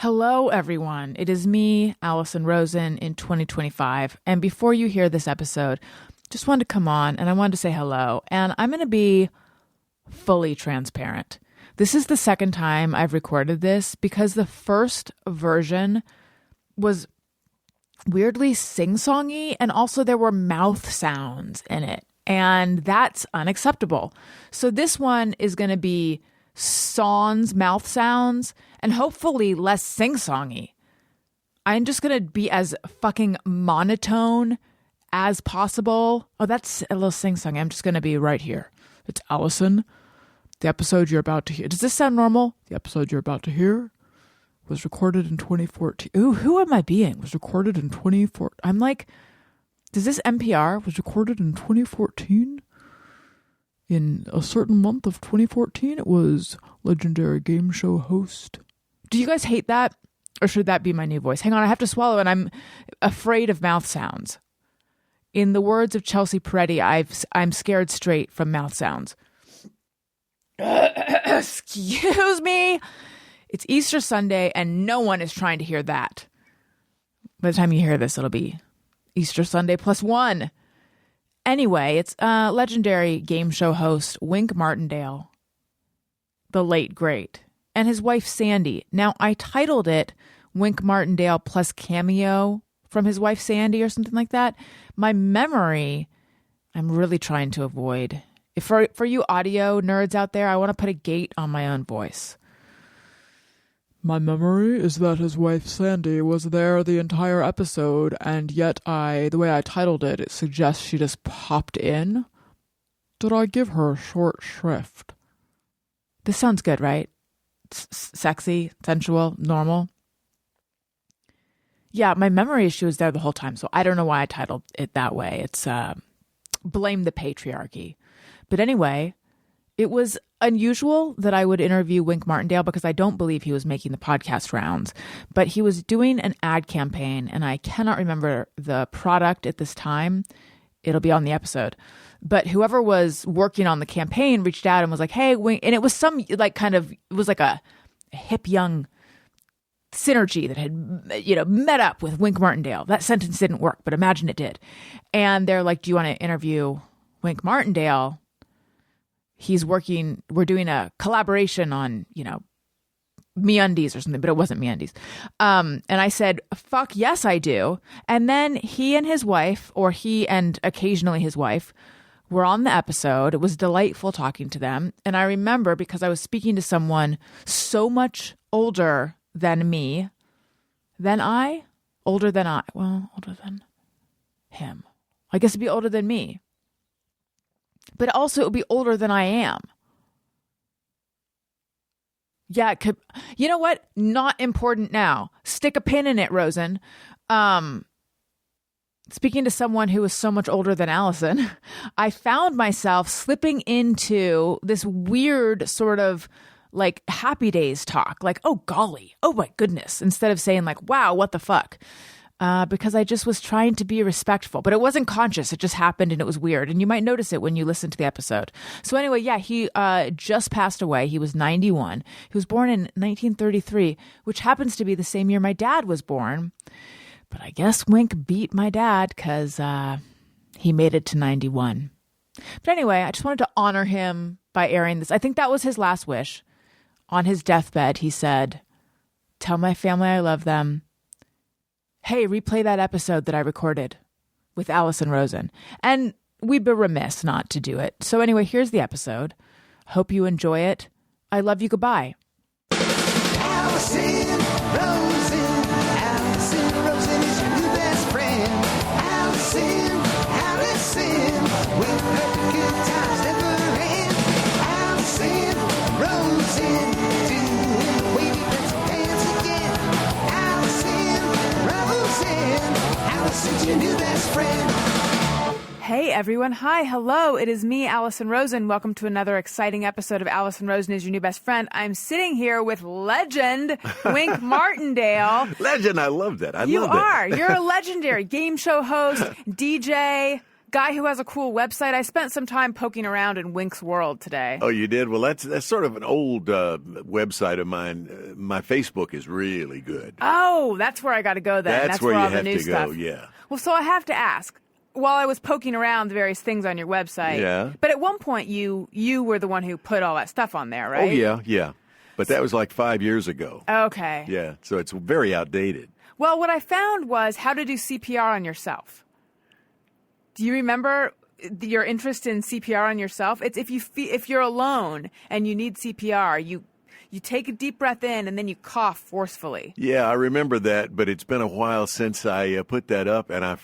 Hello, everyone. It is me, Alison Rosen, in 2025. And before you hear this episode, just wanted to come on and I wanted to say hello. And I'm going to be fully transparent. This is the second time I've recorded this because the first version was weirdly sing-songy and also there were mouth sounds in it. And that's unacceptable. So this one is going to be mouth sounds, and hopefully less sing-songy. I'm just going to be as fucking monotone as possible. Oh, that's a little sing-songy. I'm just going to be right here. It's Alison. The episode you're about to hear. Does this sound normal? The episode you're about to hear was recorded in 2014. Ooh, who am I being? Was recorded in 2014. I'm like, does this NPR was recorded in 2014? In a certain month of 2014, it was legendary game show host. Do you guys hate that? Or should that be my new voice? Hang on, I have to swallow and I'm afraid of mouth sounds. In the words of Chelsea Peretti, I'm scared straight from mouth sounds. Excuse me. It's Easter Sunday and no one is trying to hear that. By the time you hear this, it'll be Easter Sunday +1. Anyway, it's legendary game show host Wink Martindale, the late great, and his wife Sandy. Now, I titled it Wink Martindale plus cameo from his wife Sandy or something like that. My memory, I'm really trying to avoid. For you audio nerds out there, I want to put a gate on my own voice. My memory is that his wife Sandy was there the entire episode, and yet the way I titled it, it suggests she just popped in. Did I give her short shrift? This sounds good, right? Sexy, sensual, normal. Yeah, my memory is she was there the whole time, so I don't know why I titled it that way. It's blame the patriarchy. But anyway, it was unusual that I would interview Wink Martindale because I don't believe he was making the podcast rounds, but he was doing an ad campaign and I cannot remember the product at this time. It'll be on the episode. But whoever was working on the campaign reached out and was like, hey, Wink, and it was it was like a hip young synergy that had, met up with Wink Martindale. That sentence didn't work, but imagine it did. And they're like, do you want to interview Wink Martindale? We're doing a collaboration on, MeUndies or something, but it wasn't MeUndies. And I said, fuck yes, I do. And then he and his wife, or he and occasionally his wife, were on the episode. It was delightful talking to them. And I remember because I was speaking to someone so much older than me, older than him. I guess it'd be older than me. But also it would be older than I am. Yeah, it could. You know what? Not important now. Stick a pin in it, Rosen. Speaking to someone who was so much older than Alison, I found myself slipping into this weird sort of like happy days talk. Like, oh, golly. Oh, my goodness. Instead of saying like, wow, what the fuck? Because I just was trying to be respectful, but it wasn't conscious. It just happened and it was weird. And you might notice it when you listen to the episode. So anyway, yeah, he just passed away. He was 91. He was born in 1933, which happens to be the same year my dad was born. But I guess Wink beat my dad because he made it to 91. But anyway, I just wanted to honor him by airing this. I think that was his last wish. On his deathbed, he said, tell my family I love them. Hey, replay that episode that I recorded with Alison Rosen. And we'd be remiss not to do it. So anyway, here's the episode. Hope you enjoy it. I love you. Goodbye. Alison Rosen. Alison Rosen is your new best friend. Alison with her good times never end. Alison Rosen doing wavy pretzel dance again. Alison's your new best friend. Hey everyone. Hi. Hello. It is me, Alison Rosen. Welcome to another exciting episode of Alison Rosen is your new best friend. I'm sitting here with legend Wink Martindale. Legend. I love that. You are. You're a legendary game show host, DJ, guy who has a cool website. I spent some time poking around in Wink's world today. Oh, you did? Well, that's sort of an old website of mine. My Facebook is really good. Oh, that's where I got to go then. That's where all you the have new to stuff. go, yeah. Well, so I have to ask. While I was poking around the various things on your website, Yeah. But at one point you were the one who put all that stuff on there, right? Oh, yeah. But that was like 5 years ago. Okay. Yeah, so it's very outdated. Well, what I found was how to do CPR on yourself. Do you remember your interest in CPR on yourself? It's if you're alone and you need CPR, you take a deep breath in and then you cough forcefully. Yeah, I remember that, but it's been a while since I put that up, and I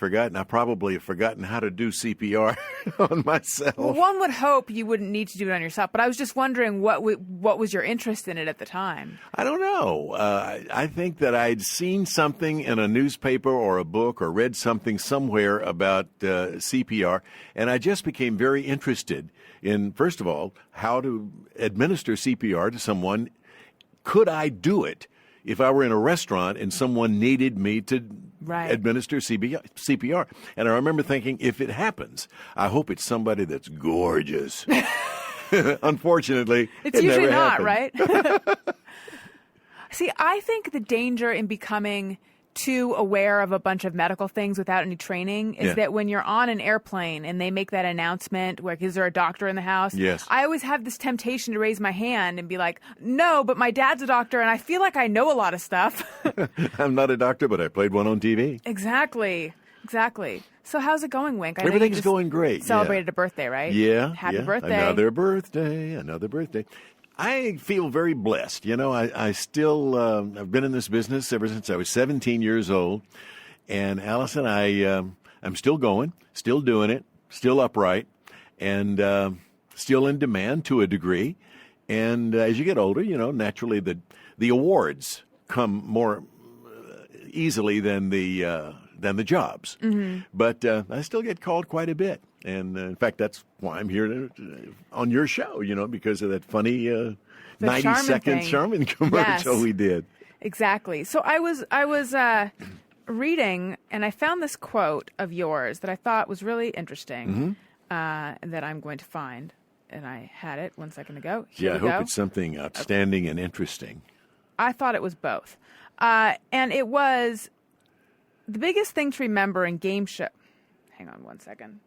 probably have forgotten how to do CPR on myself. Well, one would hope you wouldn't need to do it on yourself, but I was just wondering what was your interest in it at the time? I don't know. I think that I'd seen something in a newspaper or a book or read something somewhere about CPR, and I just became very interested in, first of all, how to administer CPR to someone. Could I do it if I were in a restaurant and someone needed me to administer CPR? And I remember thinking, if it happens, I hope it's somebody that's gorgeous. Unfortunately, it's it usually never not, happened. right? See, I think the danger in becoming too aware of a bunch of medical things without any training is that when you're on an airplane and they make that announcement, like, is there a doctor in the house? Yes. I always have this temptation to raise my hand and be like, no, but my dad's a doctor and I feel like I know a lot of stuff. I'm not a doctor, but I played one on TV. Exactly. So how's it going, Wink? I know you Everything's just going great. Celebrated a birthday, right? Yeah. Happy birthday. Another birthday. I feel very blessed. You know, I still, I've been in this business ever since I was 17 years old. And Alison, I'm still going, still doing it, still upright, and still in demand to a degree. And as you get older, you know, naturally the awards come more easily than the jobs. Mm-hmm. But I still get called quite a bit. And in fact, that's why I'm here on your show, you know, because of that funny 90-second Charmin commercial we did. Exactly. So I was reading, and I found this quote of yours that I thought was really interesting, and that I'm going to find. And I had it 1 second ago. Here I we go. hope it's something outstanding and interesting. I thought it was both. And it was the biggest thing to remember in game show. Hang on 1 second.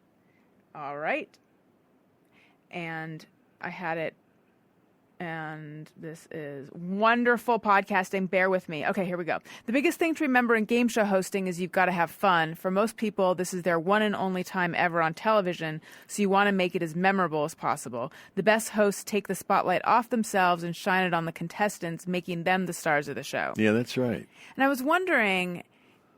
All right. And I had it. And this is wonderful podcasting. Bear with me. Okay, here we go. The biggest thing to remember in game show hosting is you've got to have fun. For most people, this is their one and only time ever on television, so you want to make it as memorable as possible. The best hosts take the spotlight off themselves and shine it on the contestants, making them the stars of the show. Yeah, that's right. And I was wondering,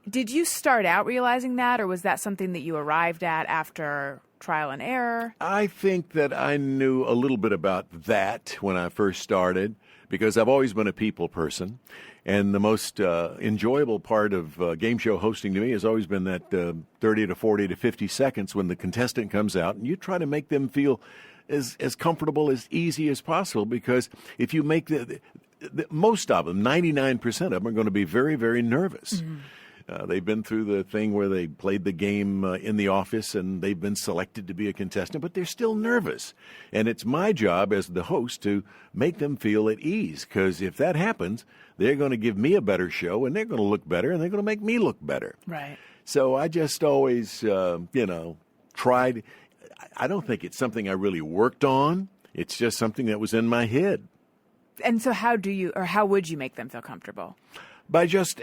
did you start out realizing that, or was that something that you arrived at after trial and error? I think that I knew a little bit about that when I first started, because I've always been a people person. And the most enjoyable part of game show hosting to me has always been that 30 to 40 to 50 seconds when the contestant comes out and you try to make them feel as comfortable, as easy as possible, because if you make most of them, 99% of them, are going to be very, very nervous. Mm-hmm. They've been through the thing where they played the game in the office and they've been selected to be a contestant, but they're still nervous. And it's my job as the host to make them feel at ease, because if that happens, they're going to give me a better show and they're going to look better and they're going to make me look better. Right. So I just always, tried. I don't think it's something I really worked on. It's just something that was in my head. And so how would you make them feel comfortable? By just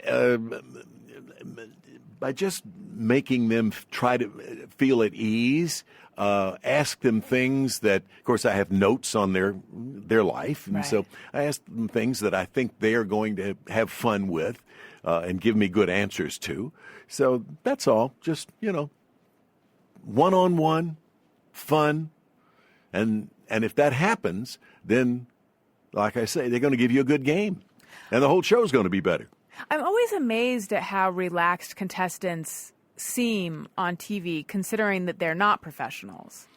making them try to feel at ease, ask them things that, of course, I have notes on their life, and so I ask them things that I think they are going to have fun with and give me good answers to. So that's all. Just, one-on-one, fun, and if that happens, then, like I say, they're going to give you a good game, and the whole show is going to be better. I'm always amazed at how relaxed contestants seem on TV, considering that they're not professionals.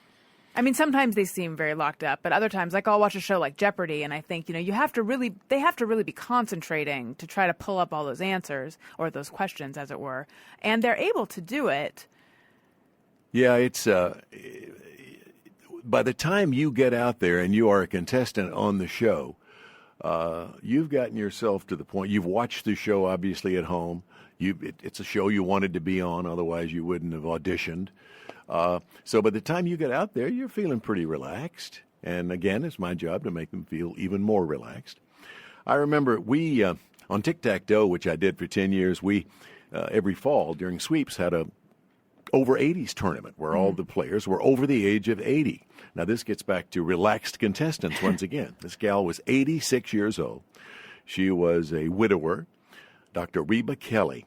I mean, sometimes they seem very locked up, but other times, like, I'll watch a show like Jeopardy, and I think, they have to really be concentrating to try to pull up all those answers, or those questions, as it were, and they're able to do it. Yeah, it's by the time you get out there and you are a contestant on the show, you've gotten yourself to the point. You've watched the show, obviously, at home. It's a show you wanted to be on, otherwise you wouldn't have auditioned. So by the time you get out there, you're feeling pretty relaxed. And again, it's my job to make them feel even more relaxed. I remember we, on Tic-Tac-Toe, which I did for 10 years, we, every fall during sweeps, had a over 80s tournament where all the players were over the age of 80. Now, this gets back to relaxed contestants once again. This gal was 86 years old. She was a widower, Dr. Reba Kelly.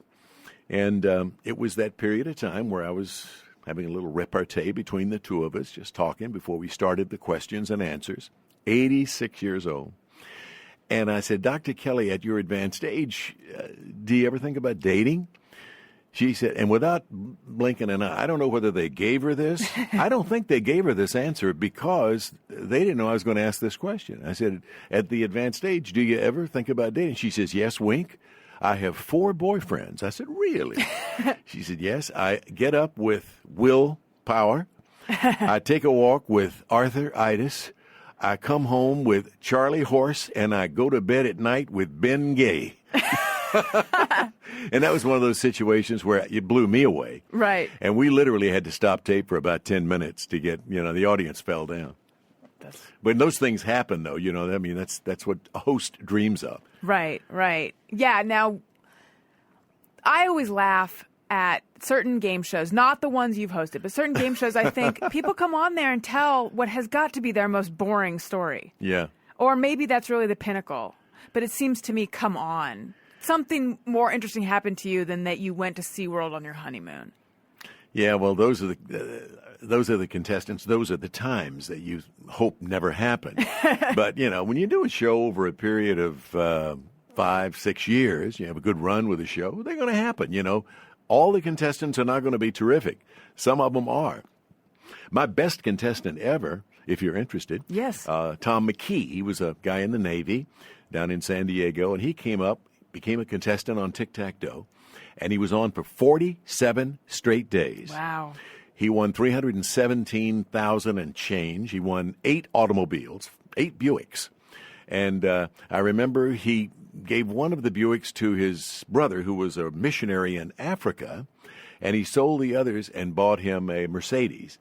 And it was that period of time where I was having a little repartee between the two of us, just talking before we started the questions and answers. 86 years old. And I said, Dr. Kelly, at your advanced age, do you ever think about dating? She said, and without blinking an eye, I don't know whether they gave her this. I don't think they gave her this answer because they didn't know I was going to ask this question. I said, at the advanced age, do you ever think about dating? She says, yes, wink. I have 4 boyfriends. I said, really? She said, yes. I get up with Will Power. I take a walk with Arthur Itis. I come home with Charlie Horse, and I go to bed at night with Ben Gay. And that was one of those situations where it blew me away. Right. And we literally had to stop tape for about 10 minutes to get, the audience fell down. When those things happen, though, I mean, that's what a host dreams of. Right, right. Yeah, now, I always laugh at certain game shows, not the ones you've hosted, but certain game shows, I think, people come on there and tell what has got to be their most boring story. Yeah. Or maybe that's really the pinnacle. But it seems to me, come on. Something more interesting happened to you than that you went to SeaWorld on your honeymoon. Yeah, well, those are the contestants. Those are the times that you hope never happen. But, when you do a show over a period of 5-6 years, you have a good run with a show, they're going to happen, All the contestants are not going to be terrific. Some of them are. My best contestant ever, if you're interested. Yes. Tom McKee. He was a guy in the Navy down in San Diego, and he came up, became a contestant on Tic-Tac-Toe, and he was on for 47 straight days. Wow. He won $317,000 and change. He won 8 automobiles, 8 Buicks. And I remember he gave one of the Buicks to his brother, who was a missionary in Africa, and he sold the others and bought him a Mercedes.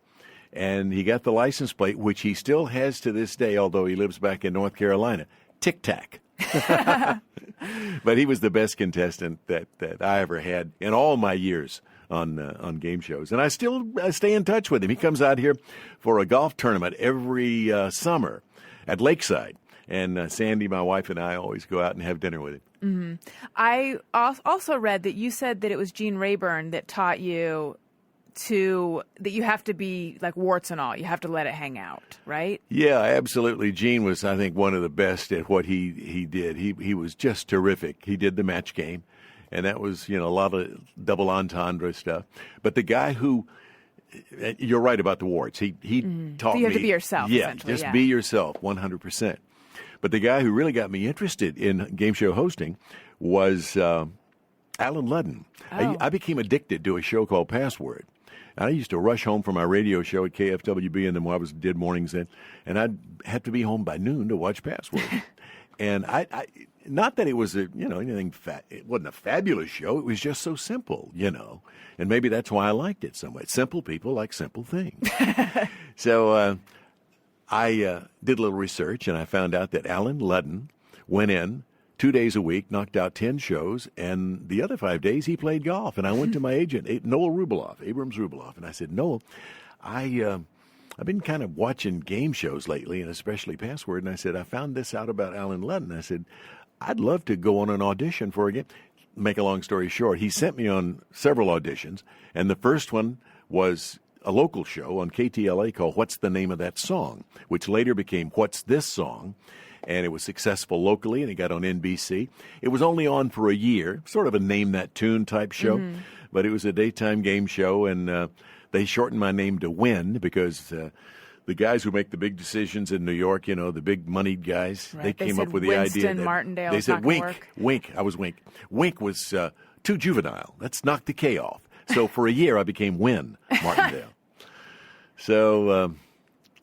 And he got the license plate, which he still has to this day, although he lives back in North Carolina, Tic-Tac. But he was the best contestant that I ever had in all my years on game shows. And I still stay in touch with him. He comes out here for a golf tournament every summer at Lakeside. And Sandy, my wife, and I always go out and have dinner with him. Mm-hmm. I also read that you said that it was Gene Rayburn that taught you that you have to be like warts and all. You have to let it hang out, right? Yeah, absolutely. Gene was, I think, one of the best at what he did. He was just terrific. He did the match game, and that was, a lot of double entendre stuff. But the guy who, you're right about the warts. He taught me. So you have to be yourself. Yeah, just be yourself, 100%. But the guy who really got me interested in game show hosting was Alan Ludden. Oh. I became addicted to a show called Password. I used to rush home from my radio show at KFWB, and then I did mornings then, and I'd have to be home by noon to watch Password. And I not that it was anything it wasn't a fabulous show. It was just so simple, and maybe that's why I liked it so much. Simple people like simple things. So I did a little research, and I found out that Alan Ludden went in 2 days a week, knocked out 10 shows, and the other 5 days he played golf. And I went to my agent, Noel Abrams Rubloff, and I said, Noel, I've been kind of watching game shows lately, and especially Password, and I said, I found this out about Alan Ludden. I said, I'd love to go on an audition for a game. Make a long story short, he sent me on several auditions, and the first one was a local show on KTLA called What's the Name of That Song, which later became What's This Song? And it was successful locally, and it got on NBC. It was only on for a year, sort of a Name That Tune type show, but it was a daytime game show, and they shortened my name to Win because the guys who make the big decisions in New York, the big moneyed guys, right. They came up with the Winston, idea that Martindale, they said Wink. Wink. I was Wink. Wink was too juvenile. Let's knock the K off. So for a year, I became Win Martindale. So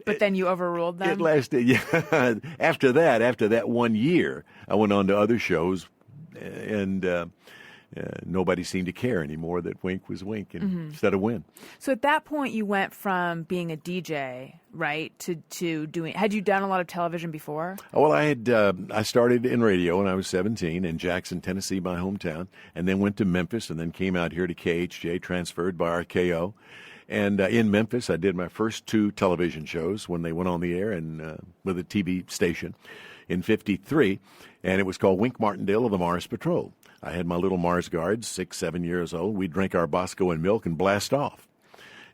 But then you overruled them? it lasted. Yeah. After that 1 year, I went on to other shows, and nobody seemed to care anymore that Wink was Wink instead of Win. So at that point, you went from being a DJ, right, to doing. Had you done a lot of television before? Well, I started in radio when I was 17 in Jackson, Tennessee, my hometown, and then went to Memphis, and then came out here to KHJ, transferred by RKO. And in Memphis, I did my first 2 television shows when they went on the air and with a TV station in '53, and it was called Wink Martindale of the Mars Patrol. I had my little Mars guards, 6, 7 years old. We'd drink our Bosco and milk and blast off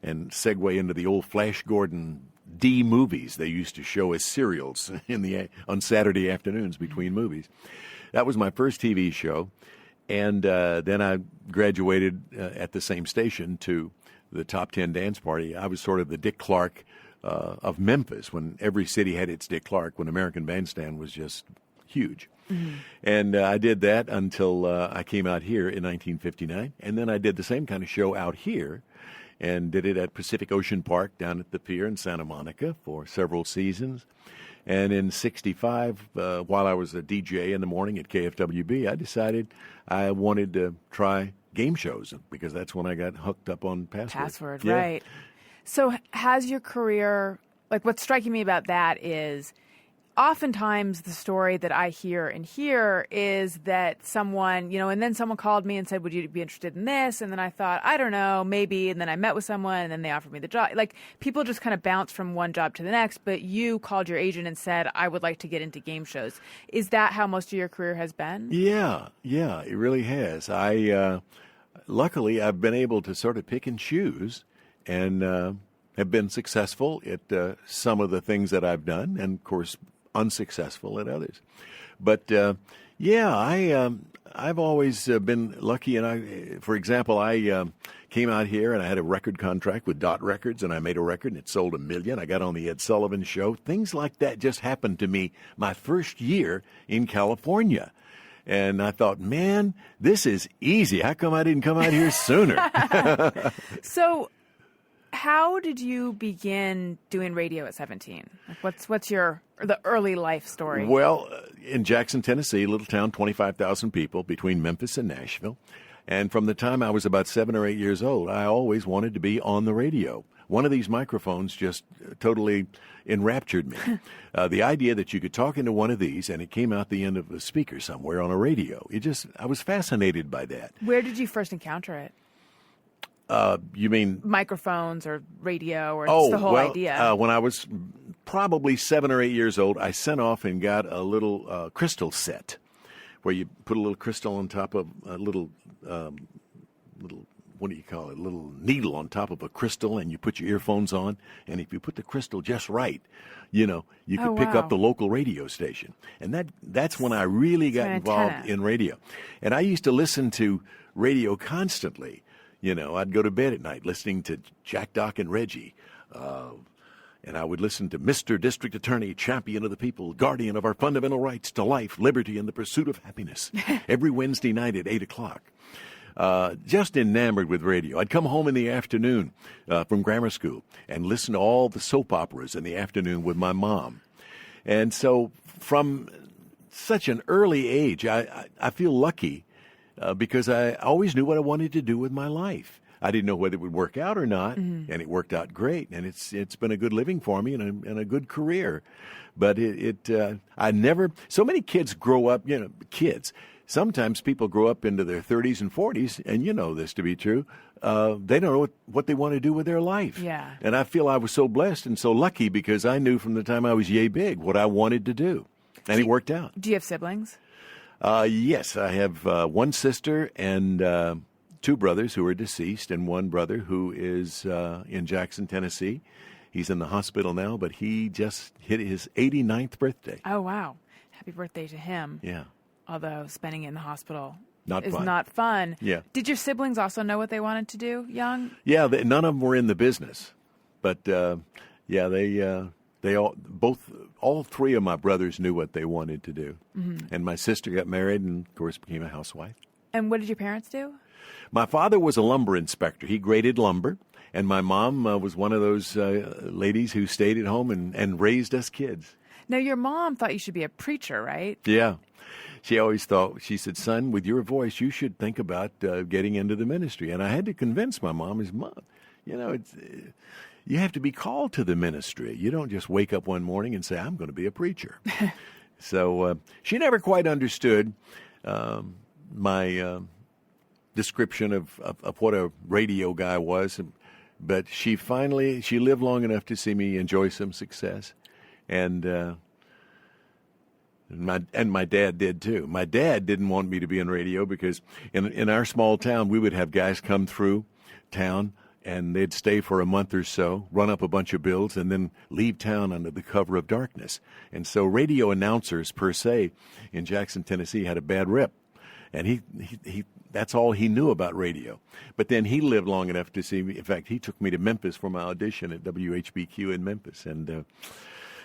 and segue into the old Flash Gordon D movies they used to show as serials on Saturday afternoons between movies. That was my first TV show, and then I graduated at the same station to the Top 10 Dance Party. I was sort of the Dick Clark of Memphis when every city had its Dick Clark, when American Bandstand was just huge. And I did that until I came out here in 1959. And then I did the same kind of show out here and did it at Pacific Ocean Park down at the pier in Santa Monica for several seasons. And in '65, while I was a DJ in the morning at KFWB, I decided I wanted to try game shows because that's when I got hooked up on Password. Yeah. Right. So has your career, like what's striking me about that is oftentimes the story that I hear and hear is that someone, and then someone called me and said, would you be interested in this? And then I thought, I don't know, maybe. And then I met with someone and then they offered me the job. Like people just kind of bounce from one job to the next, but you called your agent and said, I would like to get into game shows. Is that how most of your career has been? Yeah, it really has. Luckily, I've been able to sort of pick and choose and have been successful at some of the things that I've done, and of course, unsuccessful at others. But I've always been lucky. And for example, I came out here and I had a record contract with Dot Records, and I made a record and it sold 1 million. I got on the Ed Sullivan Show. Things like that just happened to me my first year in California. And I thought, man, this is easy. How come I didn't come out here sooner? So how did you begin doing radio at 17? Like what's the early life story? Well, in Jackson, Tennessee, a little town, 25,000 people between Memphis and Nashville. And from the time I was about 7 or 8 years old, I always wanted to be on the radio. One of these microphones just totally enraptured me. The idea that you could talk into one of these and it came out the end of a speaker somewhere on a radio. I was fascinated by that. Where did you first encounter it? You mean microphones or radio or just the whole idea? When I was probably 7 or 8 years old, I sent off and got a little crystal set where you put a little crystal on top of a little what do you call it? A little needle on top of a crystal, and you put your earphones on. And if you put the crystal just right, you could pick up the local radio station. And that's when I really got involved in radio. And I used to listen to radio constantly. I'd go to bed at night listening to Jack, Doc, and Reggie. And I would listen to Mr. District Attorney, Champion of the People, Guardian of our Fundamental Rights to Life, Liberty, and the Pursuit of Happiness every Wednesday night at 8 o'clock. Just enamored with radio. I'd come home in the afternoon from grammar school and listen to all the soap operas in the afternoon with my mom. And so from such an early age, I feel lucky because I always knew what I wanted to do with my life. I didn't know whether it would work out or not, and it worked out great. And it's been a good living for me and a good career. But so many kids grow up, kids. Sometimes people grow up into their 30s and 40s, and you know this to be true. They don't know what they want to do with their life. Yeah. And I feel I was so blessed and so lucky because I knew from the time I was yay big what I wanted to do. And it worked out. Do you have siblings? Yes, I have one sister and 2 brothers who are deceased, and one brother who is in Jackson, Tennessee. He's in the hospital now, but he just hit his 89th birthday. Oh, wow. Happy birthday to him. Yeah. Although spending it in the hospial is not fun. Yeah. Did your siblings also know what they wanted to do young? Yeah, none of them were in the business. But, they all 3 of my brothers knew what they wanted to do. Mm-hmm. And my sister got married and, of course, became a housewife. And what did your parents do? My father was a lumber inspector. He graded lumber. And my mom was one of those ladies who stayed at home and raised us kids. Now, your mom thought you should be a preacher, right? Yeah. She always thought, she said, son, with your voice, you should think about getting into the ministry. And I had to convince my mom, you have to be called to the ministry. You don't just wake up one morning and say, I'm going to be a preacher. So she never quite understood my description of what a radio guy was. But she lived long enough to see me enjoy some success. And my dad did too. My dad didn't want me to be in radio because in our small town, we would have guys come through town and they'd stay for a month or so, run up a bunch of bills, and then leave town under the cover of darkness. And so radio announcers per se in Jackson, Tennessee had a bad rep. And he that's all he knew about radio. But then he lived long enough to see me. In fact, he took me to Memphis for my audition at WHBQ in Memphis. And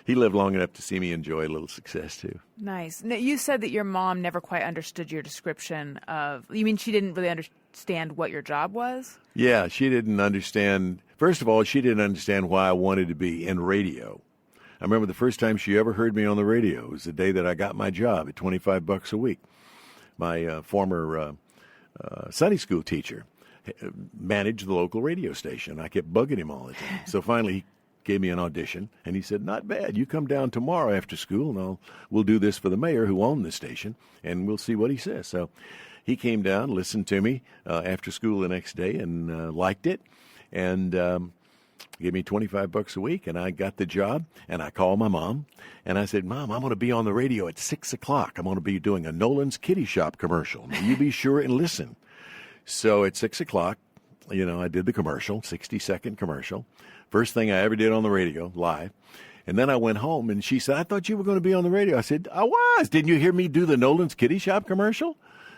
he lived long enough to see me enjoy a little success, too. Nice. Now, you said that your mom never quite understood your description of... You mean she didn't really understand what your job was? Yeah, she didn't understand... First of all, she didn't understand why I wanted to be in radio. I remember the first time she ever heard me on the radio. It was the day that I got my job at $25 a week. My former Sunday school teacher managed the local radio station. I kept bugging him all the time. So finally, he gave me an audition, and he said, not bad. You come down tomorrow after school, and we'll do this for the mayor who owned the station, and we'll see what he says. So he came down, listened to me after school the next day, and liked it, and gave me $25 a week, and I got the job, and I called my mom, and I said, Mom, I'm going to be on the radio at 6 o'clock. I'm going to be doing a Nolan's Kitty Shop commercial. Now, you be sure and listen. So at 6 o'clock, I did the commercial, 60-second commercial. First thing I ever did on the radio, live. And then I went home, and she said, I thought you were going to be on the radio. I said, I was. Didn't you hear me do the Nolan's Kitty Shop commercial?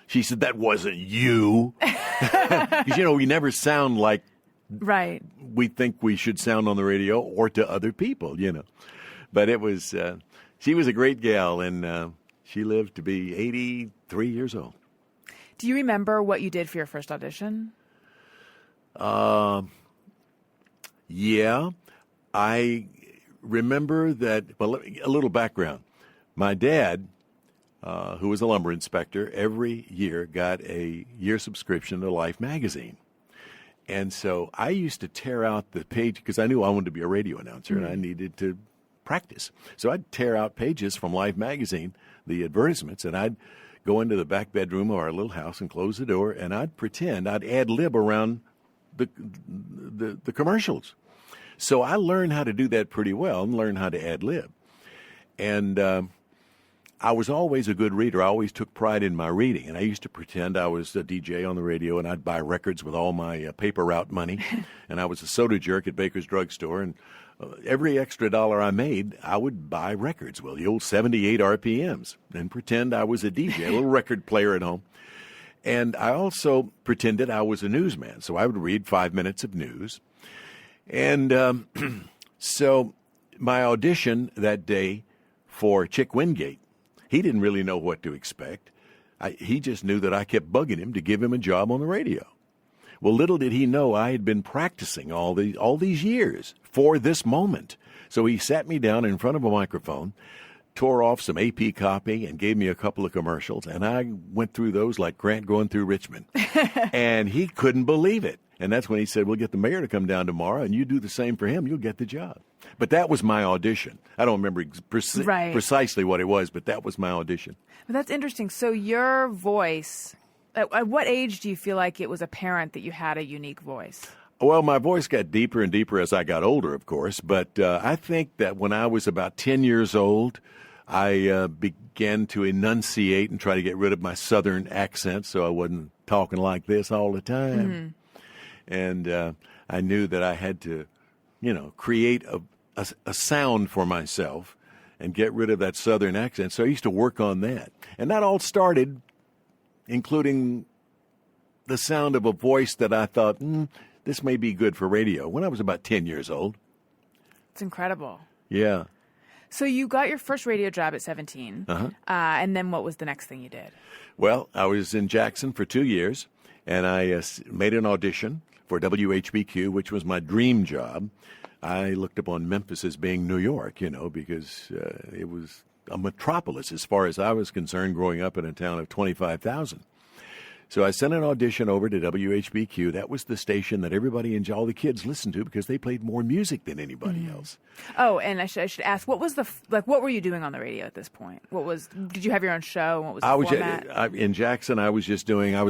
She said, that wasn't you. Because, we never sound like right. we think we should sound on the radio or to other people, But it was, she was a great gal, and she lived to be 83 years old. Do you remember what you did for your first audition? Yeah. I remember that, well, a little background. My dad, who was a lumber inspector, every year got a year subscription to Life magazine. And so I used to tear out the page because I knew I wanted to be a radio announcer and I needed to practice. So I'd tear out pages from Life magazine, the advertisements, and I'd go into the back bedroom of our little house and close the door, and I'd pretend I'd ad-lib around the commercials. So I learned how to do that pretty well and learned how to ad-lib. And I was always a good reader. I always took pride in my reading, and I used to pretend I was a DJ on the radio, and I'd buy records with all my paper route money, and I was a soda jerk at Baker's Drug Store, and every extra dollar I made, I would buy records, well, the old 78 RPMs, and pretend I was a DJ, a little record player at home. And I also pretended I was a newsman, so I would read 5 minutes of news. And so my audition that day for Chick Wingate, he didn't really know what to expect. He just knew that I kept bugging him to give him a job on the radio. Well, little did he know I had been practicing all these years for this moment. So he sat me down in front of a microphone, tore off some AP copy, and gave me a couple of commercials, and I went through those like Grant going through Richmond. And he couldn't believe it. And that's when he said, we'll get the mayor to come down tomorrow, and you do the same for him, you'll get the job. But that was my audition. I don't remember precisely what it was, but that was my audition. But that's interesting. So your voice, at what age do you feel like it was apparent that you had a unique voice? Well, my voice got deeper and deeper as I got older, of course. But I think that when I was about 10 years old, I began to enunciate and try to get rid of my southern accent so I wasn't talking like this all the time. Mm-hmm. And I knew that I had to, create a sound for myself and get rid of that southern accent. So I used to work on that. And that all started including the sound of a voice that I thought, this may be good for radio, when I was about 10 years old. It's incredible. Yeah. So you got your first radio job at 17, and then what was the next thing you did? Well, I was in Jackson for 2 years, and I made an audition for WHBQ, which was my dream job. I looked upon Memphis as being New York, because it was a metropolis as far as I was concerned, growing up in a town of 25,000. So I sent an audition over to WHBQ. That was the station that everybody and all the kids listened to because they played more music than anybody else. Oh, and I should ask, what was what were you doing on the radio at this point? Did you have your own show? What was the format? In Jackson, I was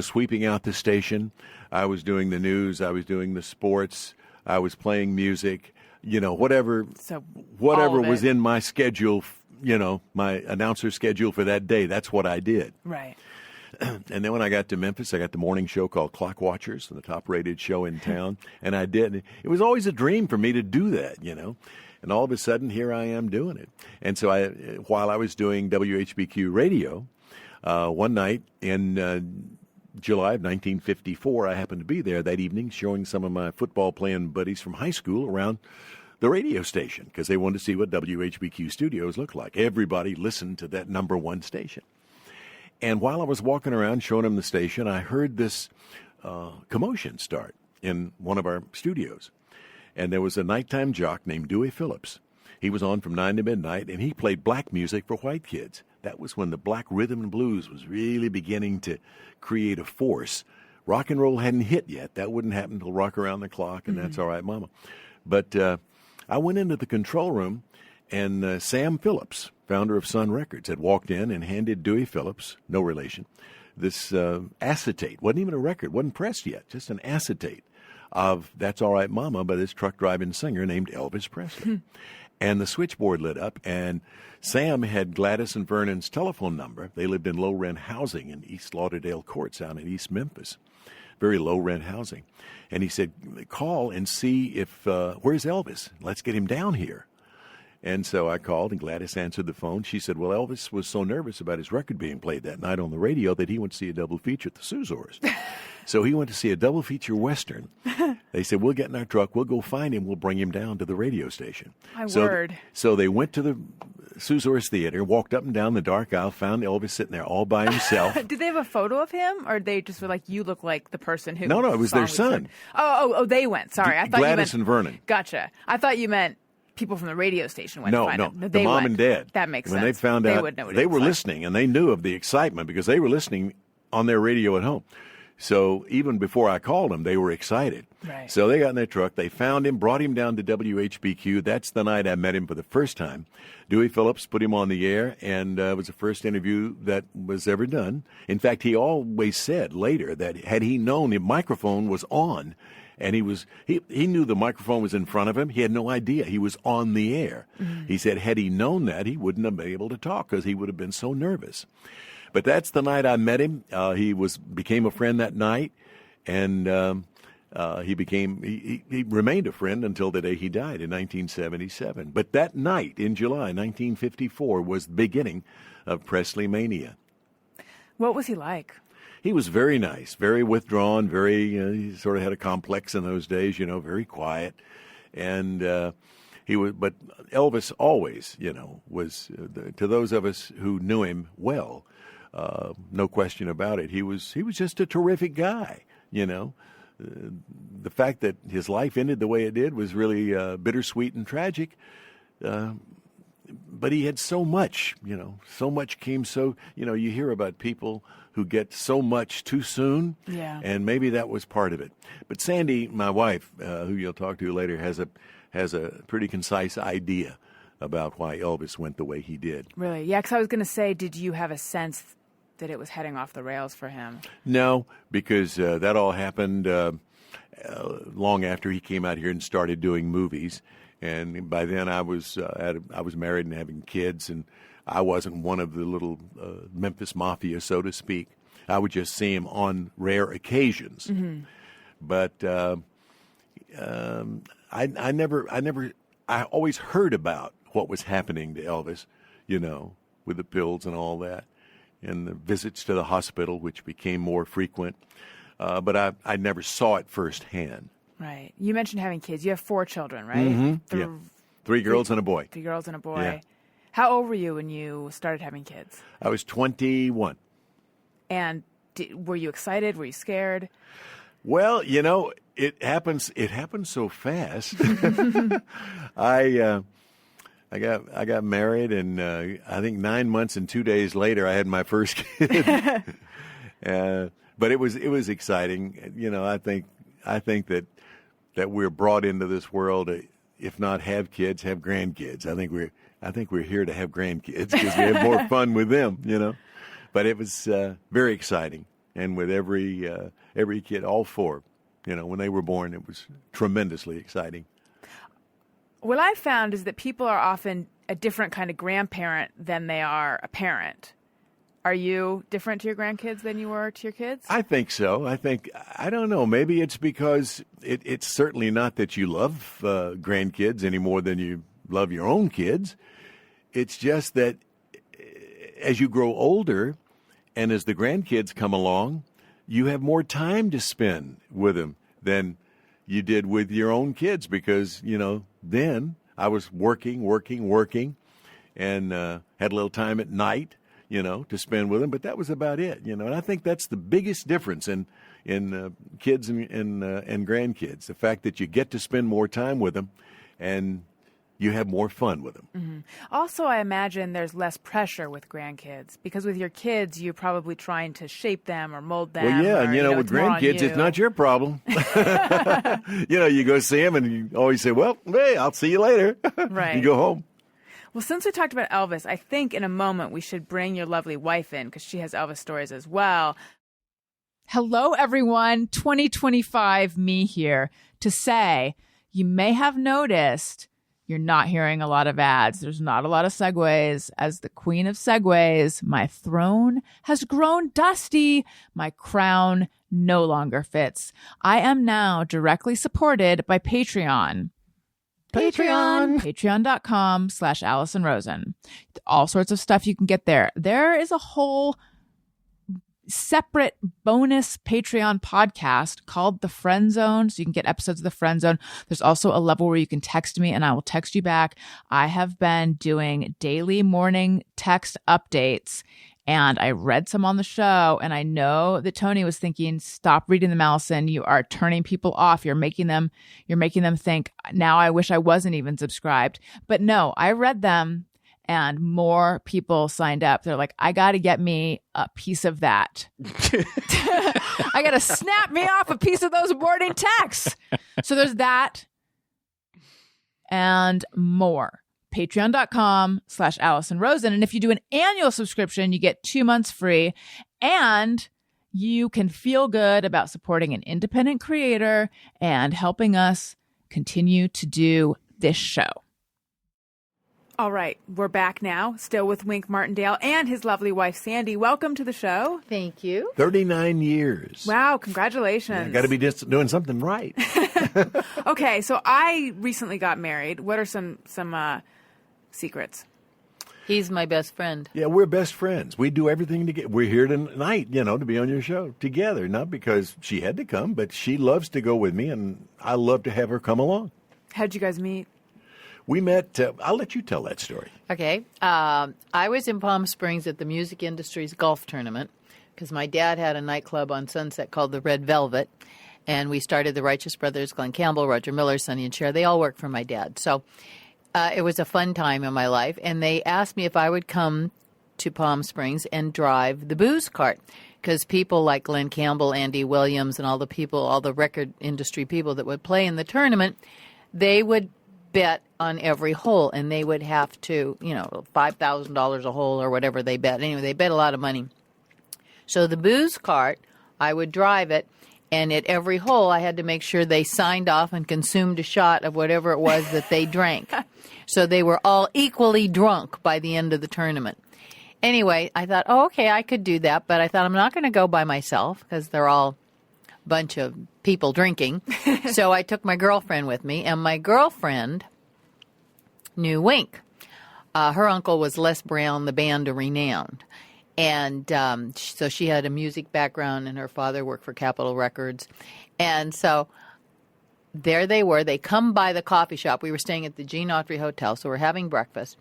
sweeping out the station. I was doing the news. I was doing the sports. I was playing music. Whatever was in my schedule, my announcer schedule for that day, that's what I did. Right. And then when I got to Memphis, I got the morning show called Clock Watchers, the top-rated show in town, and I did. It was always a dream for me to do that, And all of a sudden, here I am doing it. And so while I was doing WHBQ radio, one night in July of 1954, I happened to be there that evening showing some of my football-playing buddies from high school around the radio station because they wanted to see what WHBQ studios looked like. Everybody listened to that number one station. And while I was walking around showing them the station, I heard this commotion start in one of our studios. And there was a nighttime jock named Dewey Phillips. He was on from 9 to midnight, and he played black music for white kids. That was when the black rhythm and blues was really beginning to create a force. Rock and roll hadn't hit yet. That wouldn't happen until Rock Around the Clock, and That's All Right, Mama. But I went into the control room, and Sam Phillips, founder of Sun Records, had walked in and handed Dewey Phillips, no relation, this acetate. Wasn't even a record, wasn't pressed yet, just an acetate of That's All Right, Mama by this truck driving singer named Elvis Presley. And the switchboard lit up, and Sam had Gladys and Vernon's telephone number. They lived in low-rent housing in East Lauderdale Courts out in East Memphis, very low-rent housing. And he said, call and see if, where's Elvis? Let's get him down here. And so I called, and Gladys answered the phone. She said, well, Elvis was so nervous about his record being played that night on the radio that he went to see a double feature at the Suzors. So he went to see a double feature Western. They said, we'll get in our truck, we'll go find him, we'll bring him down to the radio station. So they went to the Suzors Theater, walked up and down the dark aisle, found Elvis sitting there all by himself. Did they have a photo of him, or they just were like, you look like the person who... No, it was their son. Oh, they went. Sorry. I thought Gladys and Vernon. Gotcha. I thought you meant people from the radio station went to find him. The mom and dad. That makes sense. When they found out, would know what they were listening, and they knew of the excitement because they were listening on their radio at home. So even before I called them, they were excited. Right. So they got in their truck. They found him, brought him down to WHBQ. That's the night I met him for the first time. Dewey Phillips put him on the air, and it was the first interview that was ever done. In fact, he always said later that had he known the microphone was on, and he knew the microphone was in front of him, he had no idea he was on the air. He said had he known that, he wouldn't have been able to talk because he would have been so nervous. But that's the night I met him. He became a friend that night, and he remained a friend until the day he died in 1977. But that night in July 1954 was the beginning of Presley Mania. What was he like? He was very nice, very withdrawn, he sort of had a complex in those days, very quiet. And but Elvis always, was, to those of us who knew him well, no question about it, he was just a terrific guy, The fact that his life ended the way it did was really bittersweet and tragic. But he had so much, so much came so, you hear about people who get so much too soon. Yeah. And maybe that was part of it. But Sandy, my wife, who you'll talk to later, has a pretty concise idea about why Elvis went the way he did. Really? Yeah, because I was going to say, did you have a sense that it was heading off the rails for him? No, because that all happened long after he came out here and started doing movies. And by then I was married and having kids, and I wasn't one of the little Memphis Mafia, so to speak. I would just see him on rare occasions. Mm-hmm. But I always heard about what was happening to Elvis, with the pills and all that, and the visits to the hospital, which became more frequent. But I never saw it firsthand. Right. You mentioned having kids. You have 4 children, right? Mm-hmm. 3 girls and a boy. 3 girls and a boy. Yeah. How old were you when you started having kids? I was 21. And were you excited? Were you scared? Well, it happens so fast. I got married, and I think 9 months and 2 days later, I had my first kid. But it was exciting. I think that we're brought into this world, if not have kids, have grandkids. I think we're here to have grandkids because we have more fun with them. But it was very exciting, and with every kid, all four, when they were born, it was tremendously exciting. What I've found is that people are often a different kind of grandparent than they are a parent. Are you different to your grandkids than you were to your kids? I think so. I don't know. Maybe it's because it's certainly not that you love grandkids any more than you love your own kids. It's just that as you grow older and as the grandkids come along, you have more time to spend with them than you did with your own kids because, then I was working, and had a little time at night, to spend with them. But that was about it, and I think that's the biggest difference in kids and grandkids, the fact that you get to spend more time with them and you have more fun with them. Mm-hmm. Also, I imagine there's less pressure with grandkids because with your kids, you're probably trying to shape them or mold them. Well, yeah, and with grandkids, it's not your problem. You go see them and you always say, well, hey, I'll see you later. Right. You go home. Well, since we talked about Elvis, I think in a moment we should bring your lovely wife in because she has Elvis stories as well. Hello, everyone. 2025 me here to say you may have noticed you're not hearing a lot of ads. There's not a lot of segues. As the queen of segues, my throne has grown dusty. My crown no longer fits. I am now directly supported by Patreon. Patreon.com/Alison Rosen. All sorts of stuff you can get there. There is a whole separate bonus Patreon podcast called The Friend Zone. So you can get episodes of The Friend Zone. There's also a level where you can text me and I will text you back. I have been doing daily morning text updates and I read some on the show. And I know that Tony was thinking, stop reading them, Alison. You are turning people off. You're making them think, now I wish I wasn't even subscribed. But no, I read them. And more people signed up. They're like, I got to get me a piece of that. I got to snap me off a piece of those morning texts. So there's that and more. Patreon.com/Alison Rosen. And if you do an annual subscription, you get 2 months free and you can feel good about supporting an independent creator and helping us continue to do this show. All right, we're back now, still with Wink Martindale and his lovely wife, Sandy. Welcome to the show. Thank you. 39 years. Wow, congratulations. Got to be just doing something right. Okay, so I recently got married. What are some secrets? He's my best friend. Yeah, we're best friends. We do everything together. We're here tonight, to be on your show together. Not because she had to come, but she loves to go with me, and I love to have her come along. How'd you guys meet? We met, I'll let you tell that story. Okay. I was in Palm Springs at the music industry's golf tournament because my dad had a nightclub on Sunset called the Red Velvet, and we started the Righteous Brothers, Glenn Campbell, Roger Miller, Sonny and Cher. They all worked for my dad. So it was a fun time in my life, and they asked me if I would come to Palm Springs and drive the booze cart because people like Glenn Campbell, Andy Williams, and all the record industry people that would play in the tournament, they would bet on every hole, and they would have to, $5,000 a hole or whatever they bet. Anyway, they bet a lot of money. So the booze cart, I would drive it, and at every hole, I had to make sure they signed off and consumed a shot of whatever it was that they drank. So they were all equally drunk by the end of the tournament. Anyway, I thought, okay, I could do that, but I thought I'm not going to go by myself because they're all bunch of people drinking. So I took my girlfriend with me, and my girlfriend knew Wink. Her uncle was Les Brown, the band of renowned. And so she had a music background, and her father worked for Capitol Records. And so there they were. They come by the coffee shop. We were staying at the Gene Autry Hotel, so we're having breakfast.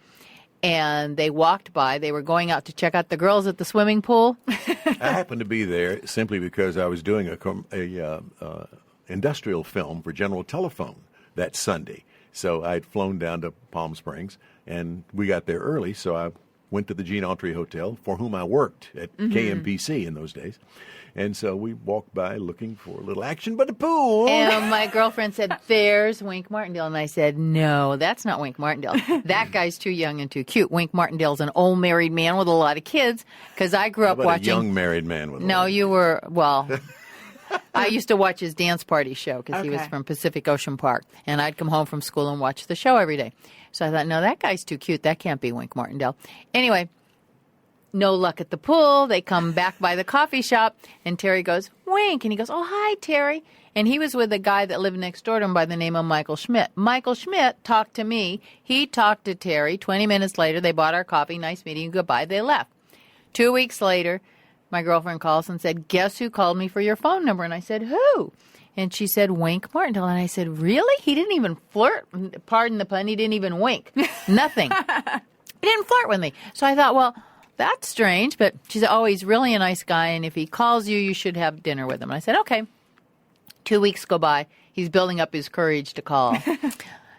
and they walked by. They were going out to check out the girls at the swimming pool. I happened to be there simply because I was doing a industrial film for General Telephone that Sunday. So I'd flown down to Palm Springs, and we got there early, so I went to the Gene Autry Hotel, for whom I worked at KMPC in those days. And so we walked by looking for a little action by the pool. And my girlfriend said, there's Wink Martindale. And I said, no, that's not Wink Martindale. That guy's too young and too cute. Wink Martindale's an old married man with a lot of kids, because I grew up How about watching. a young married man with a No, lot of you were, well, I used to watch his dance party show because he was Okay. from Pacific Ocean Park. And I'd come home from school and watch the show every day. So I thought, no, that guy's too cute. That can't be Wink Martindale. Anyway, no luck at the pool. They come back by the coffee shop, and Terry goes, Wink. And he goes, oh, hi, Terry. And he was with a guy that lived next door to him by the name of Michael Schmidt. Michael Schmidt talked to me. He talked to Terry. 20 minutes later, they bought our coffee. Nice meeting you. Goodbye. They left. 2 weeks later, my girlfriend calls and said, guess who called me for your phone number? And I said, who? And she said, Wink Martindale. And I said, really? He didn't even flirt. Pardon the pun. He didn't even wink. Nothing. He didn't flirt with me. So I thought, well, that's strange. But she said, oh, he's really a nice guy, and if he calls you, you should have dinner with him. And I said, okay. 2 weeks go by. He's building up his courage to call.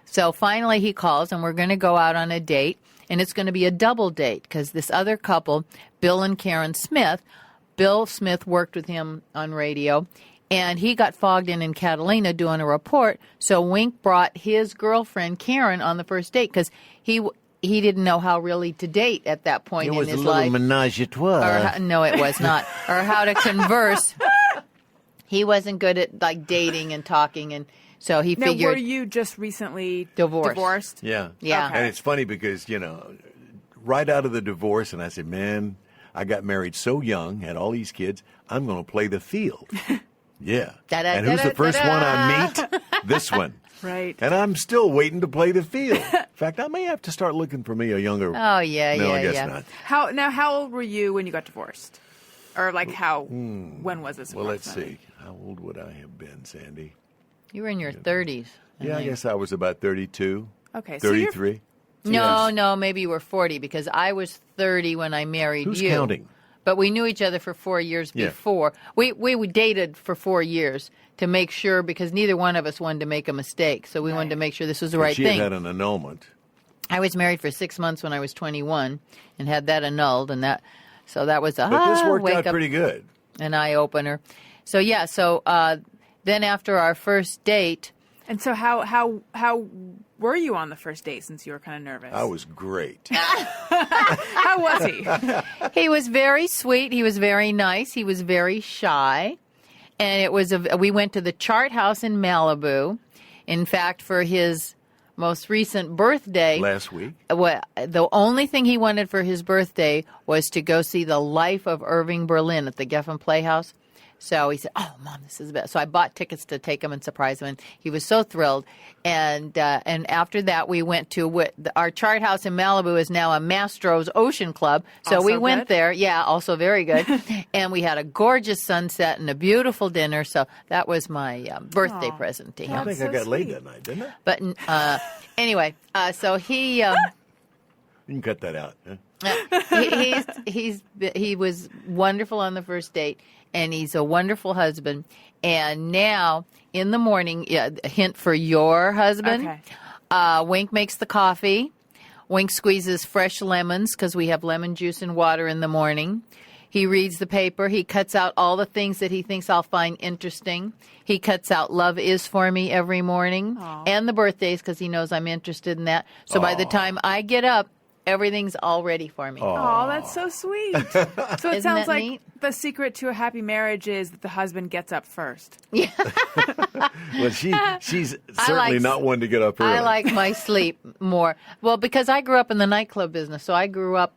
So finally he calls, and we're going to go out on a date, and it's going to be a double date because this other couple, Bill and Karen Smith, Bill Smith worked with him on radio, and he got fogged in Catalina doing a report. So Wink brought his girlfriend, Karen, on the first date because he didn't know how really to date at that point It in was a his little life. menage a trois. No, it was not. Or how to converse. He wasn't good at like dating and talking, and so he Now, figured. were you just recently Divorced. divorced? Yeah. Yeah. And it's funny because, right out of the divorce, and I said, man, I got married so young, had all these kids, I'm going to play the field. Yeah. Da-da, And who's the first one I meet? This one. Right. And I'm still waiting to play the field. In fact, I may have to start looking for me a younger. Oh, yeah, No, yeah, I guess yeah. not. How old were you when you got divorced? Or like when was this? Well, let's approximately? see. How old would I have been, Sandy? You were in your 30s. Yeah, I guess I was about 32. Okay, so you're- 33. No, maybe you were 40 because I was 30 when I married Who's you. counting? But we knew each other for 4 years Yeah. before. We dated for 4 years to make sure because neither one of us wanted to make a mistake. So we wanted to make sure this was the right she thing. had an annulment. I was married for 6 months when I was 21 and had that annulled, and that was a But this worked wake out up, pretty good. an eye opener. So yeah, then after our first date, And so how were you on the first date since you were kind of nervous? I was great. How was he? he was very sweet. He was very nice. He was very shy, and we went to the Chart House in Malibu. In fact, for his most recent birthday, Last week. the only thing he wanted for his birthday was to go see The Life of Irving Berlin at the Geffen Playhouse. So he said, oh, Mom, this is the best. So I bought tickets to take him and surprise him, and he was so thrilled. And after that, we went to our Chart House in Malibu is now a Mastro's Ocean Club. So we Also went good. there. Yeah, also very good. And we had a gorgeous sunset and a beautiful dinner. So that was my birthday present to I him. think so I got laid sweet. that night, didn't I? But anyway, so he... You can cut that out. Huh? he was wonderful on the first date, and he's a wonderful husband. And now in the morning, a hint for your husband. Okay. Wink makes the coffee. Wink squeezes fresh lemons because we have lemon juice and water in the morning. He reads the paper. He cuts out all the things that he thinks I'll find interesting. He cuts out Love Is For Me every morning and the birthdays because he knows I'm interested in that. So by the time I get up, everything's all ready for me. Oh, that's so sweet. So it Isn't sounds that like neat? the secret to a happy marriage is that the husband gets up first. Well, she's certainly like- not one to get up early. I like my sleep more. Well, because I grew up in the nightclub business, so I grew up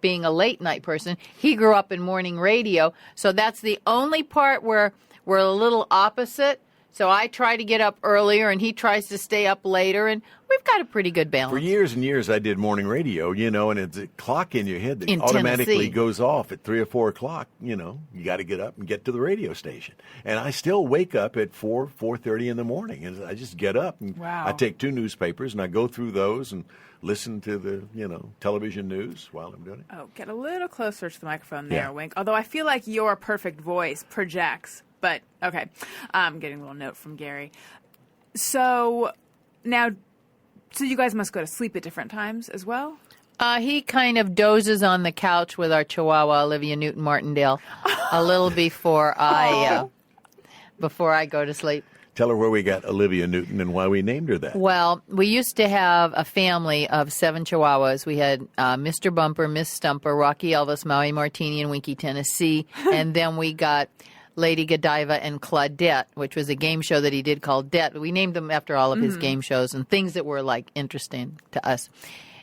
being a late night person. He grew up in morning radio, so that's the only part where we're a little opposite. So I try to get up earlier, and he tries to stay up later, and we've got a pretty good balance. For years and years, I did morning radio, and it's a clock in your head that In automatically Tennessee. goes off at 3 or 4 o'clock. You got to get up and get to the radio station. And I still wake up at 4:30 in the morning, and I just get up and Wow. I take 2 newspapers and I go through those and listen to the television news while I'm doing it. Oh, get a little closer to the microphone there, Yeah. Wink. Although I feel like your perfect voice projects. But, okay. I'm getting a little note from Gary. So, now, so you guys must go to sleep at different times as well? He kind of dozes on the couch with our Chihuahua, Olivia Newton Martindale, a little before I go to sleep. Tell her where we got Olivia Newton and why we named her that. Well, we used to have a family of 7 Chihuahuas. We had Mr. Bumper, Miss Stumper, Rocky Elvis, Maui Martini, and Winky Tennessee. And then we got Lady Godiva and Claudette, which was a game show that he did called Det. We named them after all of his game shows and things that were, like, interesting to us.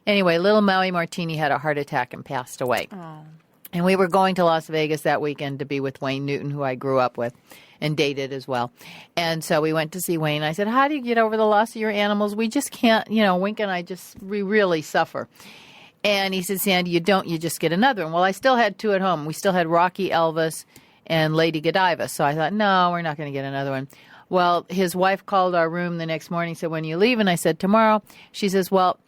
Anyway, little Maui Martini had a heart attack and passed away. Oh. And we were going to Las Vegas that weekend to be with Wayne Newton, who I grew up with and dated as well. And so we went to see Wayne. I said, how do you get over the loss of your animals? We just can't, Wink and I we really suffer. And he said, Sandy, you just get another one. Well, I still had 2 at home. We still had Rocky Elvis and Lady Godiva. So I thought, no, we're not going to get another one. Well, his wife called our room the next morning and said, when you leave? And I said, tomorrow. She says, well,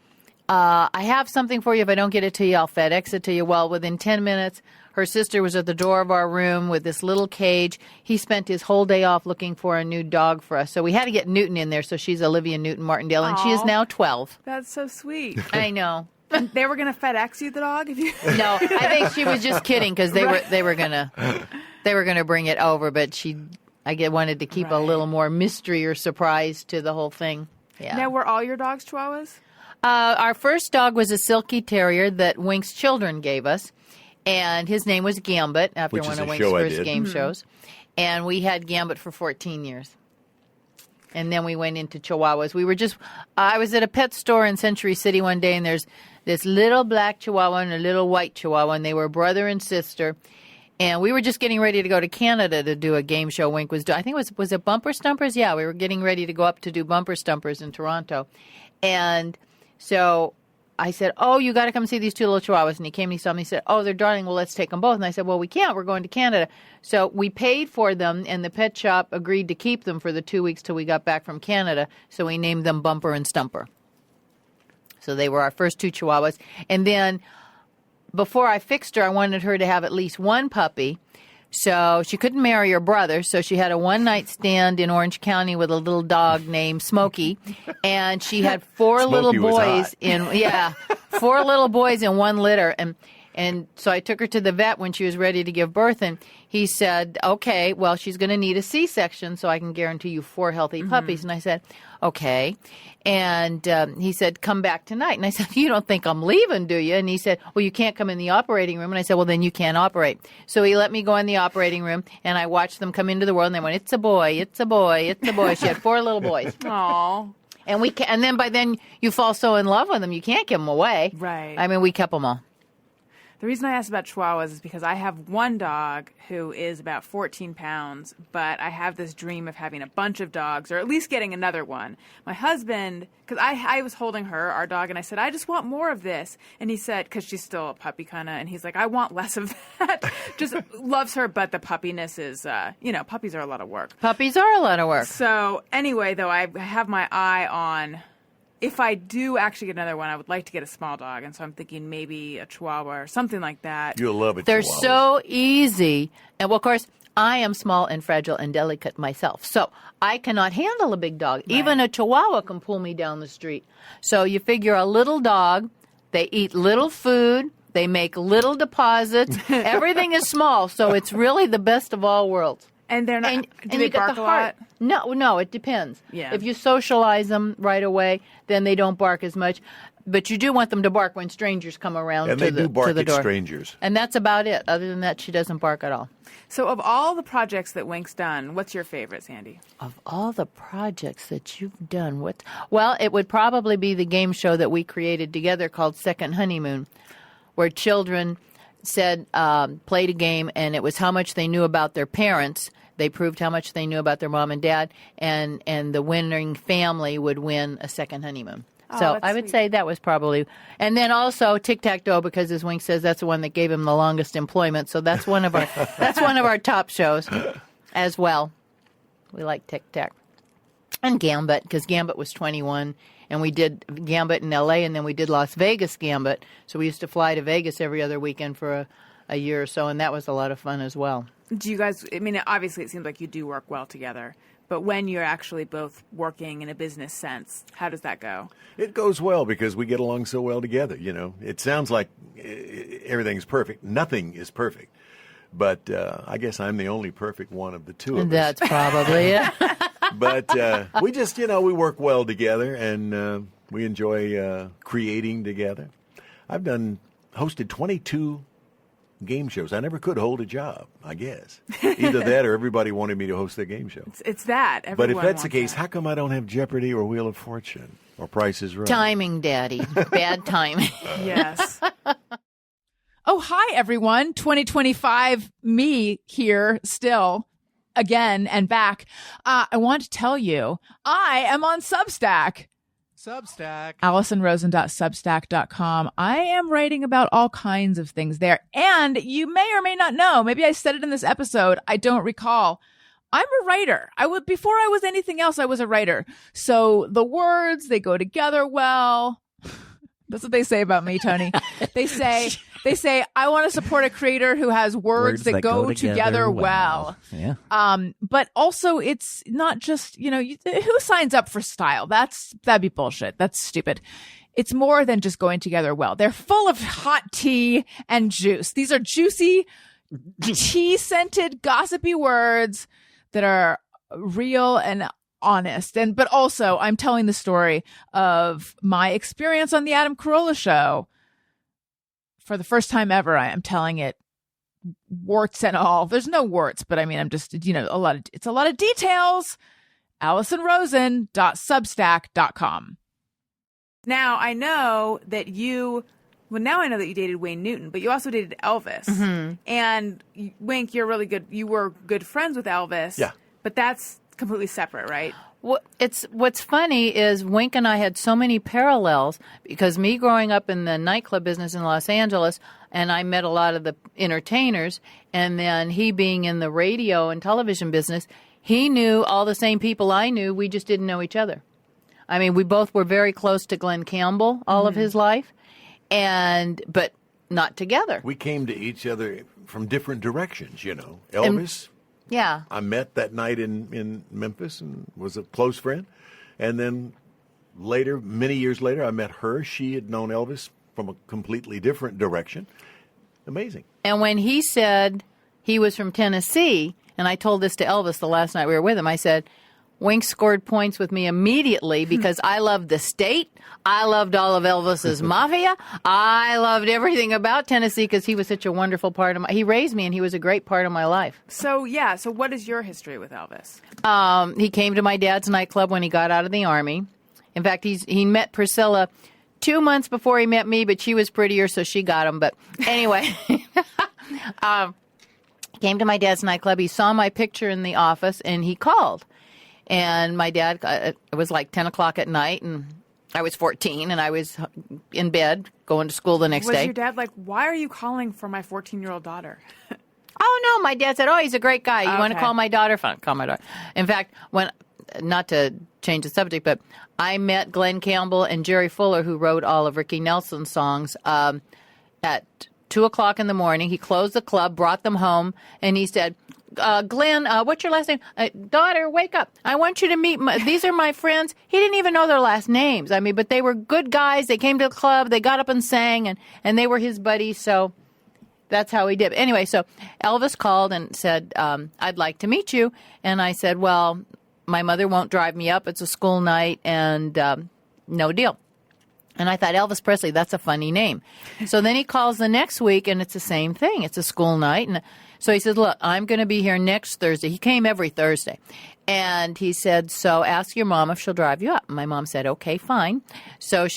I have something for you. If I don't get it to you, I'll FedEx it to you. Well, within 10 minutes, her sister was at the door of our room with this little cage. He spent his whole day off looking for a new dog for us. So we had to get Newton in there. So she's Olivia Newton Martindale, and she is Aw. now 12. That's so sweet. I know. And they were going to FedEx you the dog if you... No, I think she was just kidding because they were gonna bring it over, but wanted to keep a Right. little more mystery or surprise to the whole thing. Yeah. Now, were all your dogs Chihuahuas? Our first dog was a Silky Terrier that Wink's children gave us, and his name was Gambit after Which one is of a Wink's show I first did. game shows. And we had Gambit for 14 years. And then we went into Chihuahuas. I was at a pet store in Century City one day, and there's this little black Chihuahua and a little white Chihuahua, and they were brother and sister. And we were just getting ready to go to Canada to do a game show Wink was doing. I think was it Bumper Stumpers? Yeah, we were getting ready to go up to do Bumper Stumpers in Toronto. And so I said, oh, you got to come see these 2 little Chihuahuas. And he came and he saw me and he said, oh, they're darling. Well, let's take them both. And I said, well, we can't. We're going to Canada. So we paid for them, and the pet shop agreed to keep them for the 2 weeks till we got back from Canada. So we named them Bumper and Stumper. So they were our first 2 Chihuahuas. And then before I fixed her, I wanted her to have at least 1 puppy. So she couldn't marry her brother, so she had a one-night stand in Orange County with a little dog named Smokey, and she had 4 little Smokey was boys hot. 4 little boys in one litter, and so I took her to the vet when she was ready to give birth, and he said, okay, well, she's going to need a C-section so I can guarantee you 4 healthy puppies. And I said, okay. And he said, come back tonight. And I said, you don't think I'm leaving, do you? And he said, well, you can't come in the operating room. And I said, well, then you can't operate. So he let me go in the operating room, and I watched them come into the world, and they went, it's a boy, it's a boy, it's a boy. She had 4 little boys. Aw. And then by then you fall so in love with them, you can't give them away. Right. I mean, we kept them all. The reason I asked about Chihuahuas is because I have one dog who is about 14 pounds, but I have this dream of having a bunch of dogs, or at least getting another one. My husband, because I was holding her, our dog, and I said, I just want more of this. And he said, because she's still a puppy kind of, and he's like, I want less of that. Just loves her, but the puppiness is, puppies are a lot of work. Puppies are a lot of work. So anyway, though, I have my eye on, if I do actually get another one, I would like to get a small dog. And so I'm thinking maybe a Chihuahua or something like that. You'll love it. They're Chihuahuas. so easy. And, well, of course, I am small and fragile and delicate myself. So I cannot handle a big dog. Right. Even a Chihuahua can pull me down the street. So you figure a little dog, they eat little food, they make little deposits. Everything is small. So it's really the best of all worlds. And they're not, do you they get bark the a heart. lot? No, it depends. Yeah. If you socialize them right away, then they don't bark as much. But you do want them to bark when strangers come around And to they the, do bark to the at door. strangers. And that's about it. Other than that, she doesn't bark at all. So of all the projects that Wink's done, what's your favorite, Sandy? Of all the projects that you've done, well, it would probably be the game show that we created together called Second Honeymoon, where children played a game, and it was how much they knew about their parents. They proved how much they knew about their mom and dad, and the winning family would win a second honeymoon. Oh, So that's I would sweet. say that was probably, and then also Tic-Tac-Toe, because as Wink says, that's the one that gave him the longest employment. So that's one of our top shows as well. We like Tic-Tac. And Gambit, because Gambit was 21, and we did Gambit in L.A., and then we did Las Vegas Gambit. So we used to fly to Vegas every other weekend for a year or so, and that was a lot of fun as well. Do you guys, I mean, obviously it seems like you do work well together, but when you're actually both working in a business sense, how does that go? It goes well because we get along so well together, you know. It sounds like everything's perfect. Nothing is perfect. But I guess I'm the only perfect one of the two of us. That's probably it. But we just, we work well together, and we enjoy creating together. I've hosted 22 game shows. I never could hold a job, I guess. Either that or everybody wanted me to host their game show. It's that. But if Everyone that's the wants case, that. how come I don't have Jeopardy or Wheel of Fortune or Price is Right? Timing, Daddy. Bad timing. Yes. Oh, hi, everyone. 2025, me here still, again and back. I want to tell you, I am on Substack. AlisonRosen.substack.com. I am writing about all kinds of things there. And you may or may not know, maybe I said it in this episode, I don't recall. I'm a writer. Before I was anything else, I was a writer. So the words, they go together well. That's what they say about me, Tony. They say, I want to support a creator who has words that go together well. Yeah. But also it's not just, who signs up for style? That'd be bullshit. That's stupid. It's more than just going together well. They're full of hot tea and juice. These are juicy, tea-scented, gossipy words that are real and honest. But also I'm telling the story of my experience on the Adam Carolla show. For the first time ever, I am telling it, warts and all. There's no warts, but I mean, I'm just, it's a lot of details. AlisonRosen.substack.com. Now I know that you dated Wayne Newton, but you also dated Elvis. Mm-hmm. And Wink, you're really good. You were good friends with Elvis. Yeah. But that's completely separate, right? What's funny is Wink and I had so many parallels because me growing up in the nightclub business in Los Angeles, and I met a lot of the entertainers, and then he being in the radio and television business, he knew all the same people I knew. We just didn't know each other. I mean, we both were very close to Glenn Campbell all of his life, but not together. We came to each other from different directions, Elvis. Yeah. I met that night in Memphis and was a close friend. And then later, many years later, I met her. She had known Elvis from a completely different direction. Amazing. And when he said he was from Tennessee, and I told this to Elvis the last night we were with him, I said, Wink scored points with me immediately because I loved the state. I loved all of Elvis's mafia. I loved everything about Tennessee because he was such a wonderful part of he raised me and he was a great part of my life. So what is your history with Elvis? He came to my dad's nightclub when he got out of the Army. In fact, he met Priscilla 2 months before he met me, but she was prettier, so she got him. But anyway, came to my dad's nightclub. He saw my picture in the office, and he called. And my dad, it was like 10 o'clock at night, and I was 14, and I was in bed going to school the next day. Was your dad like, why are you calling for my 14-year-old daughter? Oh, no. My dad said, he's a great guy. You want to Okay. call my daughter? Fine, call my daughter. In fact, not to change the subject, but I met Glenn Campbell and Jerry Fuller, who wrote all of Ricky Nelson's songs, at 2 o'clock in the morning. He closed the club, brought them home, and he said, Glenn, what's your last name? Daughter, wake up. I want you to meet these are my friends. He didn't even know their last names. I mean, but they were good guys. They came to the club. They got up and sang, and they were his buddies. So that's how he did. Anyway, so Elvis called and said, I'd like to meet you. And I said, well, my mother won't drive me up. It's a school night, and no deal. And I thought, Elvis Presley, that's a funny name. So then he calls the next week, and it's the same thing. It's a school night. And so he says, look, I'm going to be here next Thursday. He came every Thursday. And he said, so ask your mom if she'll drive you up. And my mom said, okay, fine. So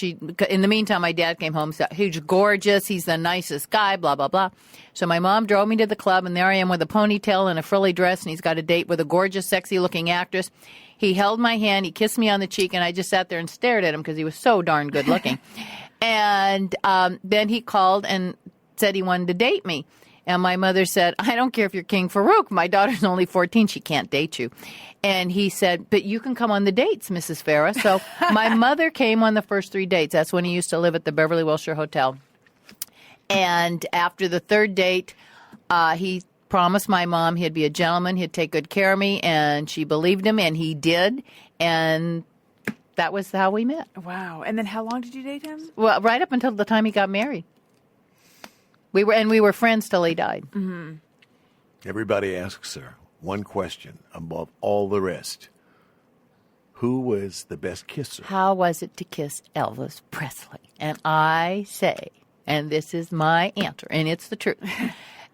in the meantime, my dad came home, said, he's gorgeous, he's the nicest guy, blah, blah, blah. So my mom drove me to the club, and there I am with a ponytail and a frilly dress, and he's got a date with a gorgeous, sexy-looking actress. He held my hand, he kissed me on the cheek, and I just sat there and stared at him because he was so darn good looking. And then he called and said he wanted to date me. And my mother said, I don't care if you're King Farouk. My daughter's only 14. She can't date you. And he said, but you can come on the dates, Mrs. Farah. So my mother came on the first 3 dates. That's when he used to live at the Beverly Wilshire Hotel. And after the third date, he promised my mom he'd be a gentleman, he'd take good care of me, and she believed him, and he did. And that was how we met. Wow. And then how long did you date him? Well, right up until the time he got married. We were friends till he died. Mm-hmm. Everybody asks her one question above all the rest. Who was the best kisser? How was it to kiss Elvis Presley? And I say, and this is my answer, and it's the truth,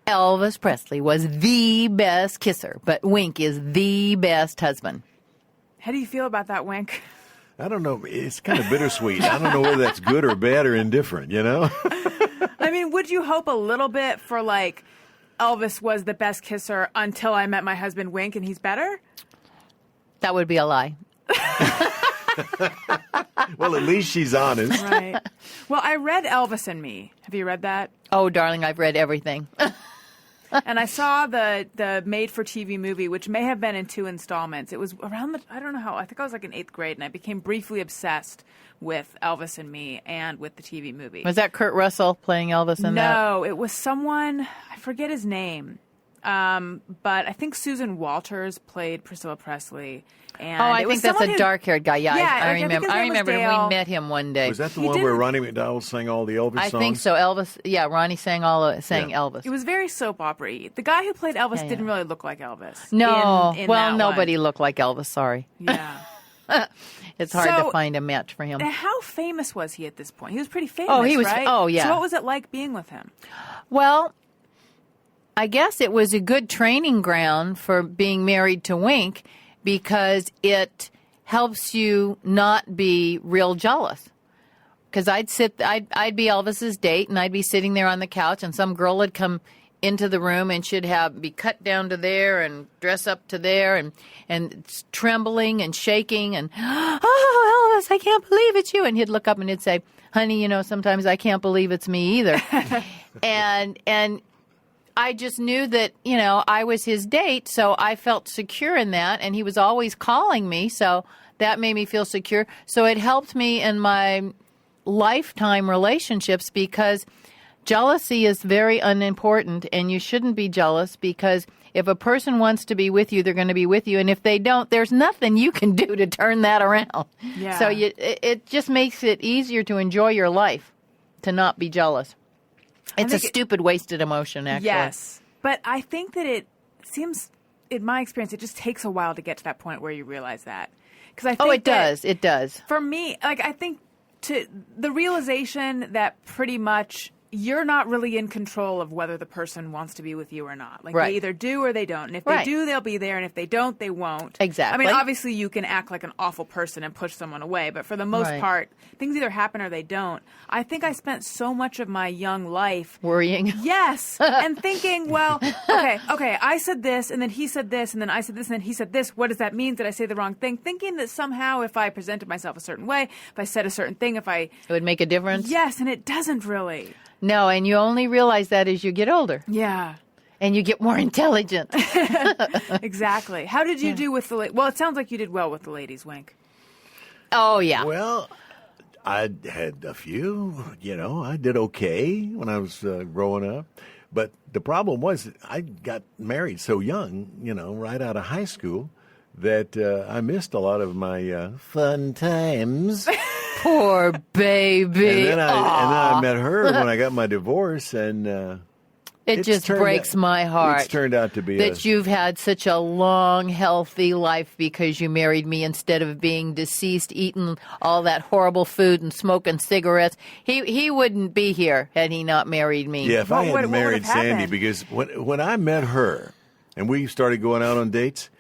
Elvis Presley was the best kisser, but Wink is the best husband. How do you feel about that, Wink? I don't know. It's kind of bittersweet. I don't know whether that's good or bad or indifferent, you know? I mean, would you hope a little bit for, like, Elvis was the best kisser until I met my husband, Wink, and he's better? That would be a lie. Well, at least she's honest. Right. Well, I read Elvis and Me. Have you read that? Oh, darling, I've read everything. And I saw the made-for-TV movie, which may have been in 2 installments. It was around I don't know how, I think I was like in 8th grade, and I became briefly obsessed with Elvis and Me and with the TV movie. Was that Kurt Russell playing Elvis in that? No, it was someone, I forget his name, but I think Susan Walters played Priscilla Presley. And I think that's a dark-haired guy. Yeah, I think remember. his I name was remember Dale. we met him one day. Was that the one where Ronnie McDowell sang all the Elvis songs? I think so. Elvis. Yeah, Ronnie sang Elvis. It was very soap opera-y. The guy who played Elvis didn't really look like Elvis. No, in well, that nobody one. looked like Elvis. Sorry. Yeah. It's hard to find a match for him. Now, how famous was he at this point? He was pretty famous. Oh, he was. Right? Oh, yeah. So, what was it like being with him? Well, I guess it was a good training ground for being married to Wink because it helps you not be real jealous. Because I'd be Elvis's date, and I'd be sitting there on the couch, and some girl would come into the room, and she'd be cut down to there and dress up to there, and trembling and shaking, and oh, Elvis, I can't believe it's you. And he'd look up and he'd say, honey, you know, sometimes I can't believe it's me either. and I just knew that, you know, I was his date, so I felt secure in that, and he was always calling me, so that made me feel secure. So it helped me in my lifetime relationships because jealousy is very unimportant, and you shouldn't be jealous because if a person wants to be with you, they're going to be with you, and if they don't, there's nothing you can do to turn that around. Yeah. So it just makes it easier to enjoy your life, to not be jealous. It's a stupid, wasted emotion, actually. Yes. But I think that it seems, in my experience, it just takes a while to get to that point where you realize that. I think it does. It does. For me, like, I think the realization that pretty much you're not really in control of whether the person wants to be with you or not. Like, Right. they either do or they don't. And if they do, they'll be there. And if they don't, they won't. Exactly. I mean, obviously, you can act like an awful person and push someone away. But for the most Right. part, things either happen or they don't. I think I spent so much of my young life Worrying. Yes. And thinking, well, okay, I said this, and then he said this, and then I said this, and then he said this. What does that mean? Did I say the wrong thing? Thinking that somehow if I presented myself a certain way, if I said a certain thing, It would make a difference? Yes, and it doesn't really. No, and you only realize that as you get older. Yeah. And you get more intelligent. Exactly. How did you do with the well, it sounds like you did well with the ladies, Wink. Oh, yeah. Well, I had a few, you know, I did okay when I was growing up. But the problem was I got married so young, you know, right out of high school, that I missed a lot of my fun times. Poor baby. And then I met her when I got my divorce, and it just breaks my heart. It's turned out to be that you've had such a long, healthy life because you married me instead of being deceased, eating all that horrible food and smoking cigarettes. He wouldn't be here had he not married me. Yeah, if I hadn't what married would've Sandy, happened? because when I met her and we started going out on dates,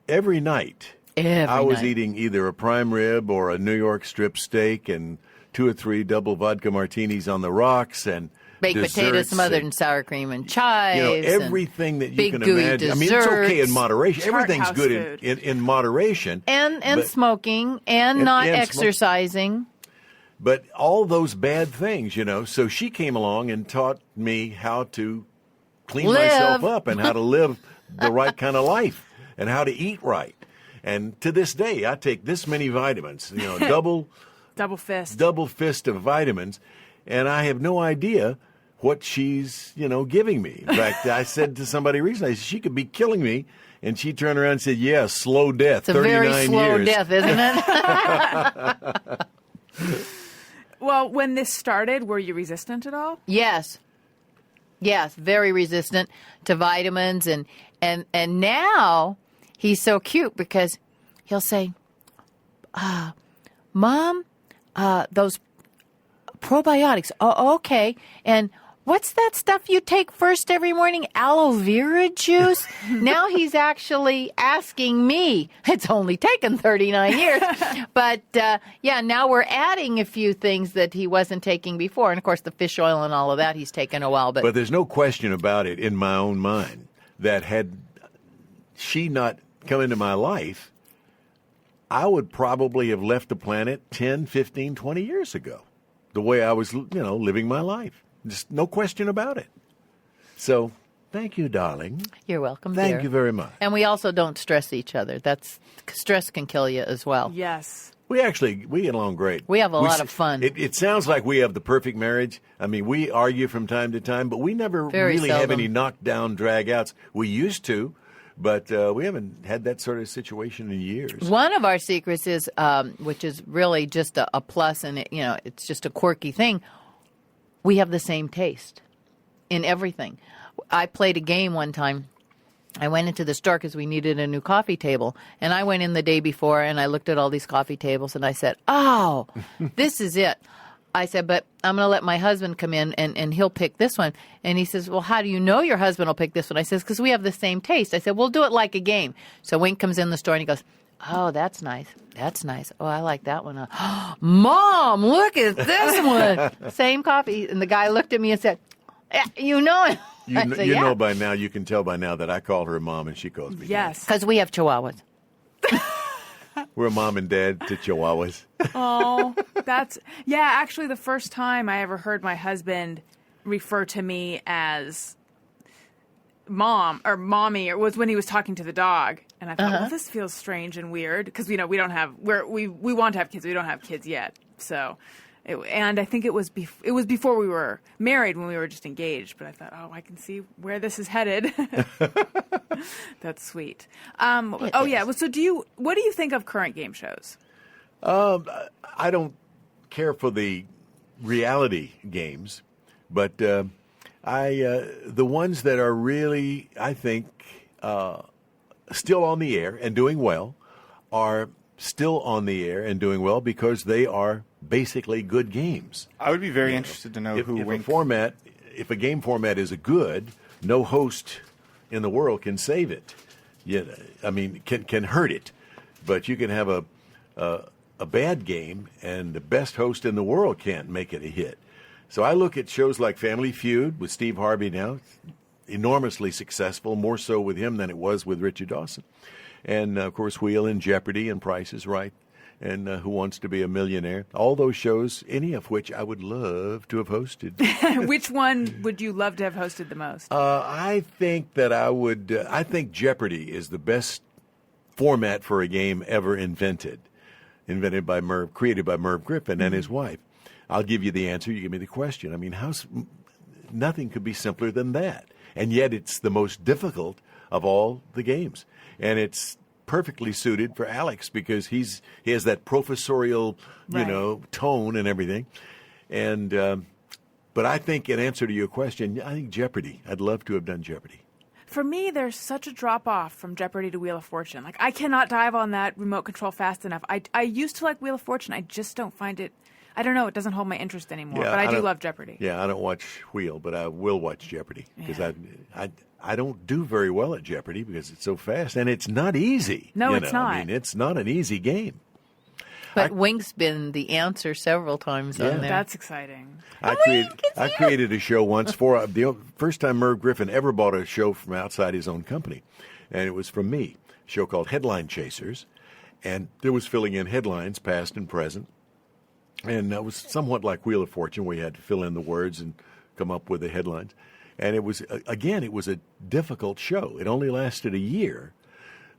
every night Every I was night. eating either a prime rib or a New York strip steak and 2 or 3 double vodka martinis on the rocks and Baked potatoes desserts smothered and, in sour cream and chives. everything that you big can gooey imagine. I mean, it's okay in desserts. moderation. Chart Everything's house good food. in moderation. and but- smoking and not and exercising. But all those bad things, So she came along and taught me how to clean Live. myself up and how to live the right kind of life and how to eat right. And to this day, I take this many vitamins, double Double fist. of vitamins, and I have no idea what she's, giving me. In fact, I said to somebody recently, I said, she could be killing me. And she turned around and said, yeah, slow death, It's a 39 very slow years. death, isn't it? Well, when this started, were you resistant at all? Yes, very resistant to vitamins, and now he's so cute because he'll say, "Mom, those probiotics. Oh, okay. And what's that stuff you take first every morning? Aloe vera juice?" Now he's actually asking me. It's only taken 39 years. But, now we're adding a few things that he wasn't taking before. And, of course, the fish oil and all of that he's taken a while. But there's no question about it in my own mind that had she not come into my life, I would probably have left the planet 10, 15, 20 years ago, the way I was, living my life. Just no question about it. So, thank you, darling. You're welcome, Thank dear. you very much. And we also don't stress each other. Stress can kill you as well. Yes. We get along great. We have a lot of fun. It sounds like we have the perfect marriage. I mean, we argue from time to time, but we never Very really have seldom. any knockdown, drag-outs. We used to, but we haven't had that sort of situation in years. One of our secrets is, which is really just a plus, and it's just a quirky thing. We have the same taste in everything. I played a game one time. I went into the store because we needed a new coffee table. And I went in the day before and I looked at all these coffee tables and I said, oh, this is it. I said, but I'm going to let my husband come in and he'll pick this one. And he says, well, how do you know your husband will pick this one? I says, because we have the same taste. I said, we'll do it like a game. So Wink comes in the store and he goes, oh, that's nice. That's nice. Oh, I like that one. Mom, look at this one. Same coffee. And the guy looked at me and said, you know it. You, I kn- said, you yeah. know by now, you can tell by now that I call her mom and she calls me Yes. Because we have chihuahuas. dad. We're mom and dad to chihuahuas. Oh, actually the first time I ever heard my husband refer to me as mom or mommy was when he was talking to the dog. And I thought, well, this feels strange and weird because, we want to have kids. We don't have kids yet. So, and I think it was before we were married when we were just engaged. But I thought, oh, I can see where this is headed. That's sweet. Well, so what do you think of current game shows? I don't care for the reality games, but the ones that are really, I think, still on the air and doing well are still on the air and doing well because they are basically good games. I would be very interested to know If Wink. a game format is good, no host in the world can save it. Can hurt it, but you can have a bad game and the best host in the world can't make it a hit. So I look at shows like Family Feud with Steve Harvey now, enormously successful, more so with him than it was with Richard Dawson. And, of course, Wheel and Jeopardy and Price is Right and Who Wants to Be a Millionaire. All those shows, any of which I would love to have hosted. Which one would you love to have hosted the most? I think that I think Jeopardy is the best format for a game ever invented by created by Merv Griffin and his wife. I'll give you the answer. You give me the question. I mean, nothing could be simpler than that. And yet it's the most difficult of all the games. And it's perfectly suited for Alex because he has that professorial, tone and everything. And but I think in answer to your question, I think Jeopardy. I'd love to have done Jeopardy. For me, there's such a drop-off from Jeopardy to Wheel of Fortune. Like, I cannot dive on that remote control fast enough. I used to like Wheel of Fortune. I just don't find it... I don't know. It doesn't hold my interest anymore. Yeah, but I do don't- love Jeopardy. Yeah, I don't watch Wheel, but I will watch Jeopardy because I don't do very well at Jeopardy because it's so fast, and it's not easy. No, it's not. I mean, it's not an easy game. But Wink's been the answer several times on there. That's exciting. I created a show once for the first time Merv Griffin ever bought a show from outside his own company, and it was from me. A show called Headline Chasers, and there was filling in headlines, past and present, and it was somewhat like Wheel of Fortune, where you had to fill in the words and come up with the headlines. And it was it was a difficult show. It only lasted a year.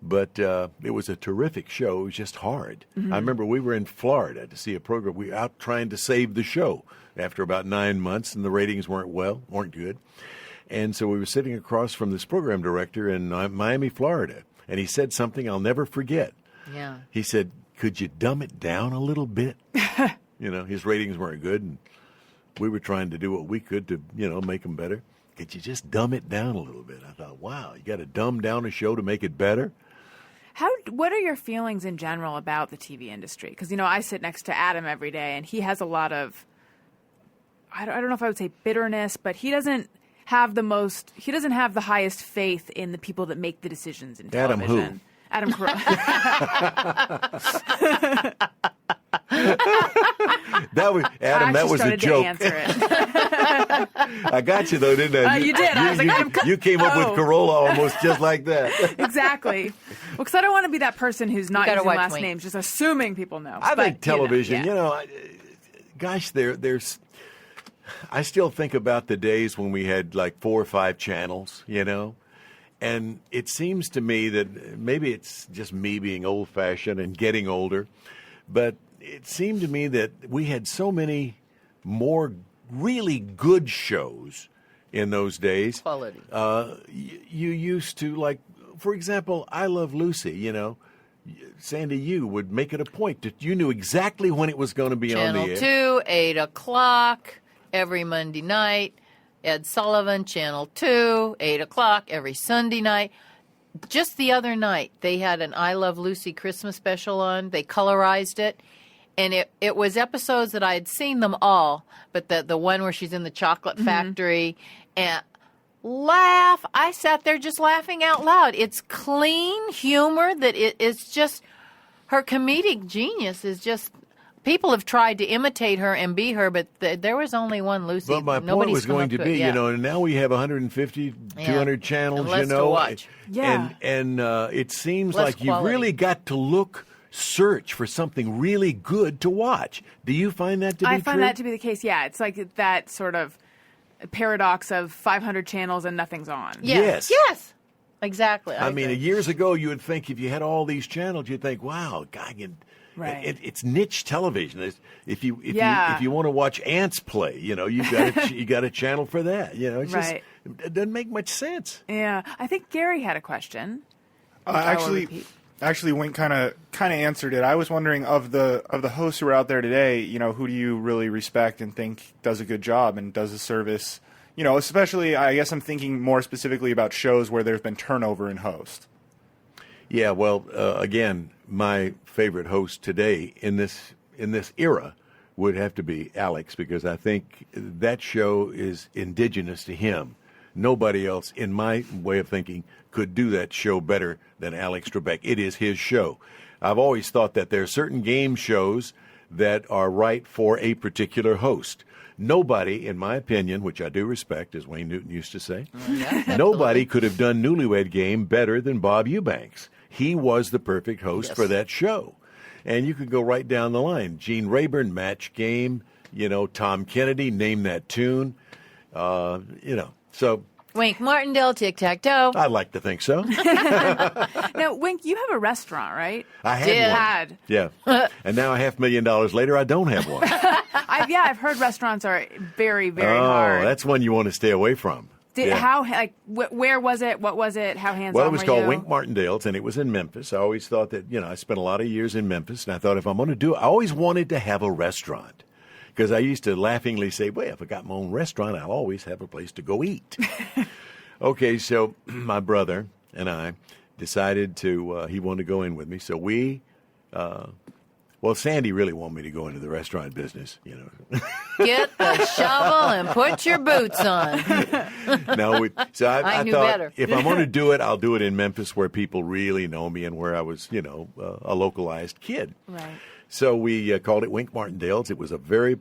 But it was a terrific show. It was just hard. I remember we were in Florida to see a program. We were out trying to save the show after about 9 months, and the ratings weren't good. And so we were sitting across from this program director in Miami, Florida, and he said something I'll never forget. Yeah. He said, "Could you dumb it down a little bit?" His ratings weren't good, and we were trying to do what we could to, make them better. Could you just dumb it down a little bit? I thought, wow, you got to dumb down a show to make it better? What are your feelings in general about the TV industry? Because, I sit next to Adam every day, and he has a lot of, I don't know if I would say bitterness, but he doesn't have the highest faith in the people that make the decisions in Adam television. who? Adam Carolla. That was a joke. To answer it. I got you though, didn't I? You did. I was like, you came up with Carolla almost just like that. Exactly. Well, because I don't want to be that person who's not using last names, just assuming people know. I think television, gosh, there's. I still think about the days when we had like 4 or 5 channels, and it seems to me that maybe it's just me being old-fashioned and getting older, but it seemed to me that we had so many more really good shows in those days. Quality. You used to, like, for example, I Love Lucy, Sandy, you would make it a point that you knew exactly when it was going to be on the air. Channel 2, 8 o'clock, every Monday night. Ed Sullivan, Channel 2, 8 o'clock, every Sunday night. Just the other night, they had an I Love Lucy Christmas special on. They colorized it. And it was episodes that I had seen them all, but the one where she's in the chocolate factory and I sat there just laughing out loud. It's clean humor that it's just, her comedic genius is just, people have tried to imitate her and be her, but there was only one Lucy. But my point was going to be, and now we have 150, 200 channels, and less to watch. Yeah. And it seems Less like quality. you've really got to search for something really good to watch. Do you find that to be true? I find that to be the case, yeah. It's like that sort of paradox of 500 channels and nothing's on. Yes. Exactly. I mean, years ago, you would think if you had all these channels, you'd think, wow, God, Right. it's niche television. If you want to watch ants play, you got a channel for that. It's just, it doesn't make much sense. Yeah, I think Gary had a question. Actually, Wink kind of answered it. I was wondering of the hosts who are out there today, who do you really respect and think does a good job and does a service? Especially, I guess I'm thinking more specifically about shows where there's been turnover in host. Yeah, well, again, my favorite host today in this era would have to be Alex, because I think that show is indigenous to him. Nobody else, in my way of thinking, could do that show better than Alex Trebek. It is his show. I've always thought that there are certain game shows that are right for a particular host. Nobody, in my opinion, which I do respect, as Wayne Newton used to say, nobody could have done Newlywed Game better than Bob Eubanks. He was the perfect host for that show. And you could go right down the line. Gene Rayburn, Match Game, Tom Kennedy, Name That Tune, so... Wink Martindale, tic-tac-toe. I like to think so. Now, Wink, you have a restaurant, right? I had one. Yeah. And now $500,000 later, I don't have one. I've heard restaurants are very, very hard. Oh, that's one you want to stay away from. Where was it? What was it? How hands-on were you? Well, it was called Wink Martindale's, and it was in Memphis. I always thought that, I spent a lot of years in Memphis, and I thought if I'm going to do it, I always wanted to have a restaurant. Because I used to laughingly say, well, if I got my own restaurant, I'll always have a place to go eat. Okay, so my brother and I decided he wanted to go in with me. So we Well, Sandy really wanted me to go into the restaurant business, Get the shovel and put your boots on. So I knew thought better. if I'm going to do it, I'll do it in Memphis where people really know me and where I was, a localized kid. Right. So we called it Wink Martindale's. It was a very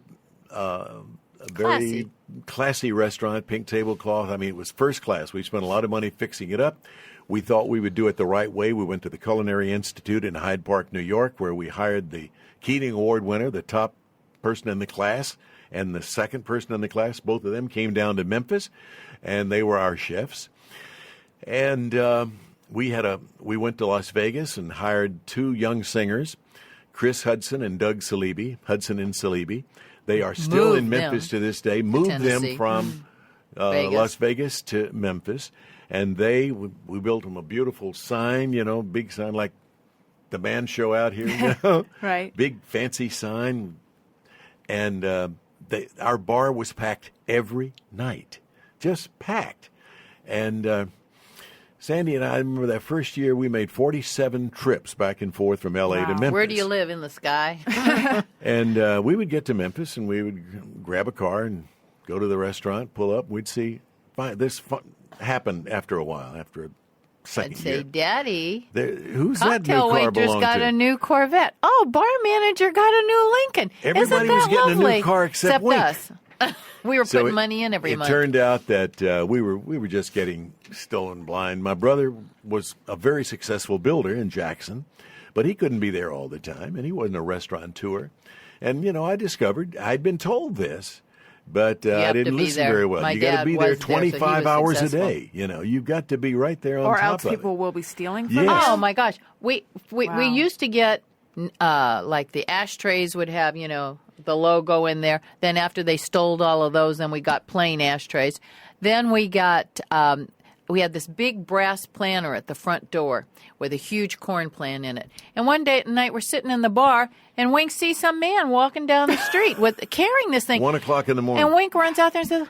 classy restaurant, pink tablecloth. I mean, it was first class. We spent a lot of money fixing it up. We thought we would do it the right way. We went to the Culinary Institute in Hyde Park, New York, where we hired the Keating Award winner, the top person in the class, and the second person in the class. Both of them came down to Memphis, and they were our chefs. And we went to Las Vegas and hired 2 young singers, Chris Hudson and Doug Salibi, Hudson and Salibi. They are still in Memphis to this day. Moved them from Las Vegas to Memphis. And we built them a beautiful sign, big sign like the band show out here, Right. Big fancy sign. And our bar was packed every night, just packed. And Sandy and I remember that first year we made 47 trips back and forth from L.A. to Memphis. Where do you live? In the sky? And we would get to Memphis and we would grab a car and go to the restaurant, pull up, and we'd see this happened after a while, after a second I'd say, year. Daddy, Who's that new cocktail car waitress belong got to? a new Corvette. Oh, bar manager got a new Lincoln. Everybody Isn't was that getting a new lovely? car except Wink. us. We were putting money in every month. It turned out that we were just getting stolen blind. My brother was a very successful builder in Jackson, but he couldn't be there all the time, and he wasn't a restaurateur. And, I discovered, I'd been told this, but I didn't listen very well. My You got to dad be there was there, so he 25 was hours successful. a day. You've got to be right there on Or top else of people it. will be stealing from Yes. you. Oh my gosh, we Wow. used to get like the ashtrays would have the logo in there. Then after they stole all of those, then we got plain ashtrays. Then we got we had this big brass planter at the front door with a huge corn plant in it. And one day at night we're sitting in the bar and Wink sees some man walking down the street carrying this thing. 1 o'clock in the morning. And Wink runs out there and says,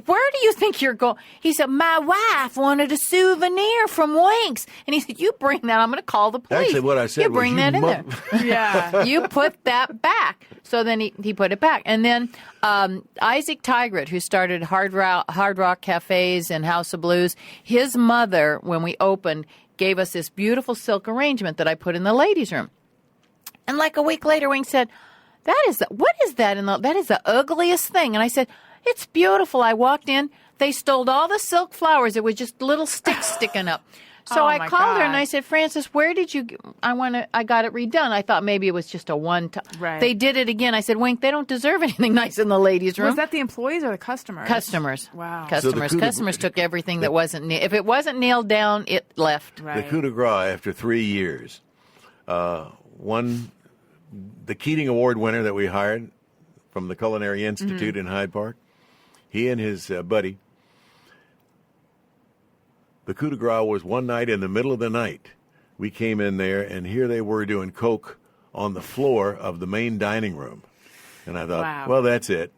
where do you think you're going? He said, my wife wanted a souvenir from Wink's. And he said, you bring that. I'm going to call the police. Actually, what I said you was, bring that in there. Yeah. You put that back. So then he put it back. And then Isaac Tigert, who started Hard Rock Cafes and House of Blues, his mother, when we opened, gave us this beautiful silk arrangement that I put in the ladies' room. And like a week later, Wink said, what is that? That is the ugliest thing. And I said, it's beautiful. I walked in. They stole all the silk flowers. It was just little sticks sticking up. So Oh, I my called her God. and I said, Frances, where did you? I got it redone. I thought maybe it was just a one time. Right. They did it again. I said, Wink, they don't deserve anything nice in the ladies' room. Was that the employees or the customers? Customers? Wow. Customers. So the coup de- Customers took everything that wasn't. If it wasn't nailed down, it left. Right. The coup de grace after 3 years. The Keating Award winner that we hired from the Culinary Institute in Hyde Park, he and his buddy, the coup de grace was one night in the middle of the night. We came in there, and here they were doing coke on the floor of the main dining room. And I thought, Wow. well, that's it,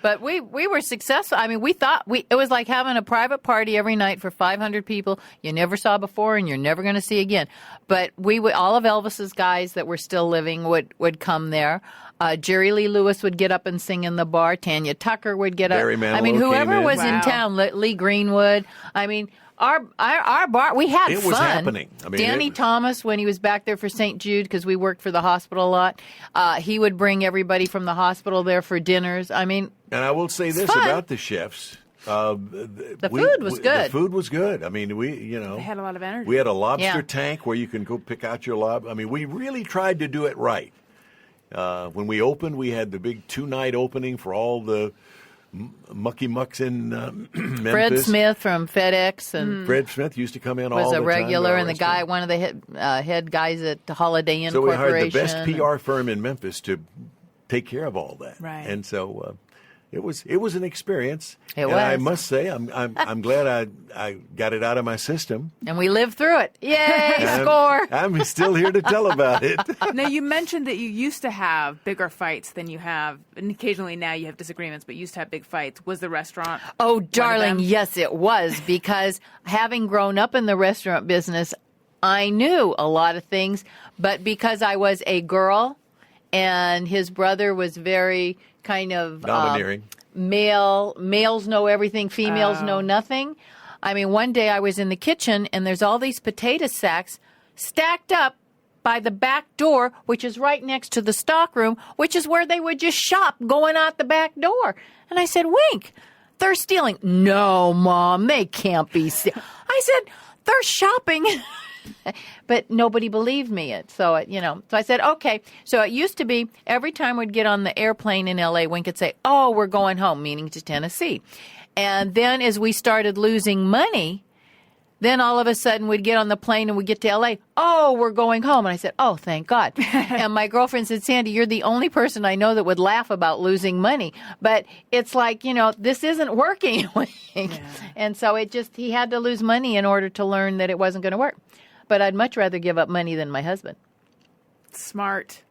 But we were successful. I mean, we thought it was like having a private party every night for 500 people you never saw before and you're never going to see again. But all of Elvis's guys that were still living would come there. Jerry Lee Lewis would get up and sing in the bar. Tanya Tucker would get up. Barry I mean, Manilow whoever came in. was Wow. in town, Lee Greenwood. I mean, our bar, we had It fun. was happening. I mean, Danny it was- Thomas, when he was back there for St. Jude, because we worked for the hospital a lot, he would bring everybody from the hospital there for dinners. I mean, And I will say this fun. about the chefs. The food was good. The food was good. I mean, They had a lot of energy. we had a lobster Yeah. tank where you can go pick out your lobster. I mean, we really tried to do it right. When we opened, we had the big 2-night opening for all the mucky mucks in Memphis. Fred Smith from FedEx and Fred Smith used to come in all was the a time regular, to our and the guy, restaurant. one of the head guys at the Holiday Inn So we Corporation. hired the best PR firm in Memphis to take care of all that. Right. And so it was an experience. It and I was. must say, I'm glad I got it out of my system. And we lived through it. Yay, And score! I'm still here to tell about it. Now, you mentioned that you used to have bigger fights than you have, and occasionally now you have disagreements, but you used to have big fights. Was the restaurant Oh, one of darling, them? yes, it was, because having grown up in the restaurant business, I knew a lot of things, but because I was a girl and his brother was very kind of Domineering. Males know everything, females know nothing. I mean, one day I was in the kitchen and there's all these potato sacks stacked up by the back door, which is right next to the stockroom, which is where they would just shop going out the back door. And I said, Wink, they're stealing. No, Mom, they can't be stealing. I said, they're shopping. But nobody believed me. So I said, okay. So it used to be every time we'd get on the airplane in L.A., Wink would say, oh, we're going home, meaning to Tennessee. And then as we started losing money, then all of a sudden we'd get on the plane and we'd get to L.A., oh, we're going home. And I said, oh, thank God. And my girlfriend said, Sandy, you're the only person I know that would laugh about losing money. But it's like, this isn't working. And so he had to lose money in order to learn that it wasn't going to work. But I'd much rather give up money than my husband. Smart.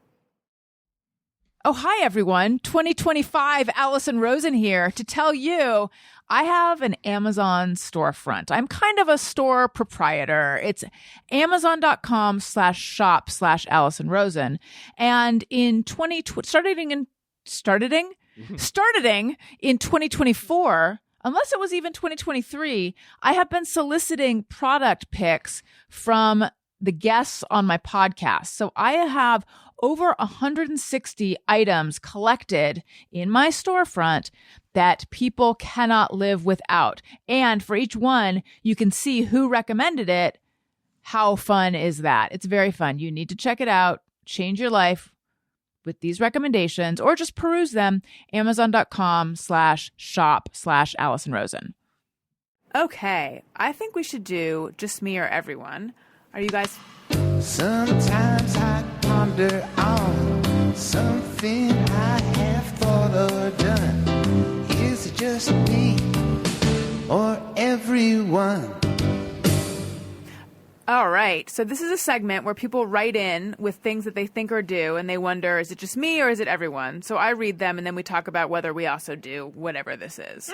Oh, hi, everyone. 2025, Alison Rosen here to tell you I have an Amazon storefront. I'm kind of a store proprietor. It's amazon.com/shop/Alison Rosen. And starting in 2024, unless it was even 2023, I have been soliciting product picks from the guests on my podcast. So I have over 160 items collected in my storefront that people cannot live without. And for each one, you can see who recommended it. How fun is that? It's very fun. You need to check it out. Change your life with these recommendations, or just peruse them. Amazon.com/shop/Alison Rosen. Okay, I think we should do Just Me or Everyone. Are you guys... Sometimes I ponder on something I have thought or done. Is it just me or everyone? All right, so this is a segment where people write in with things that they think or do, and they wonder, is it just me or is it everyone? So I read them, and then we talk about whether we also do whatever this is.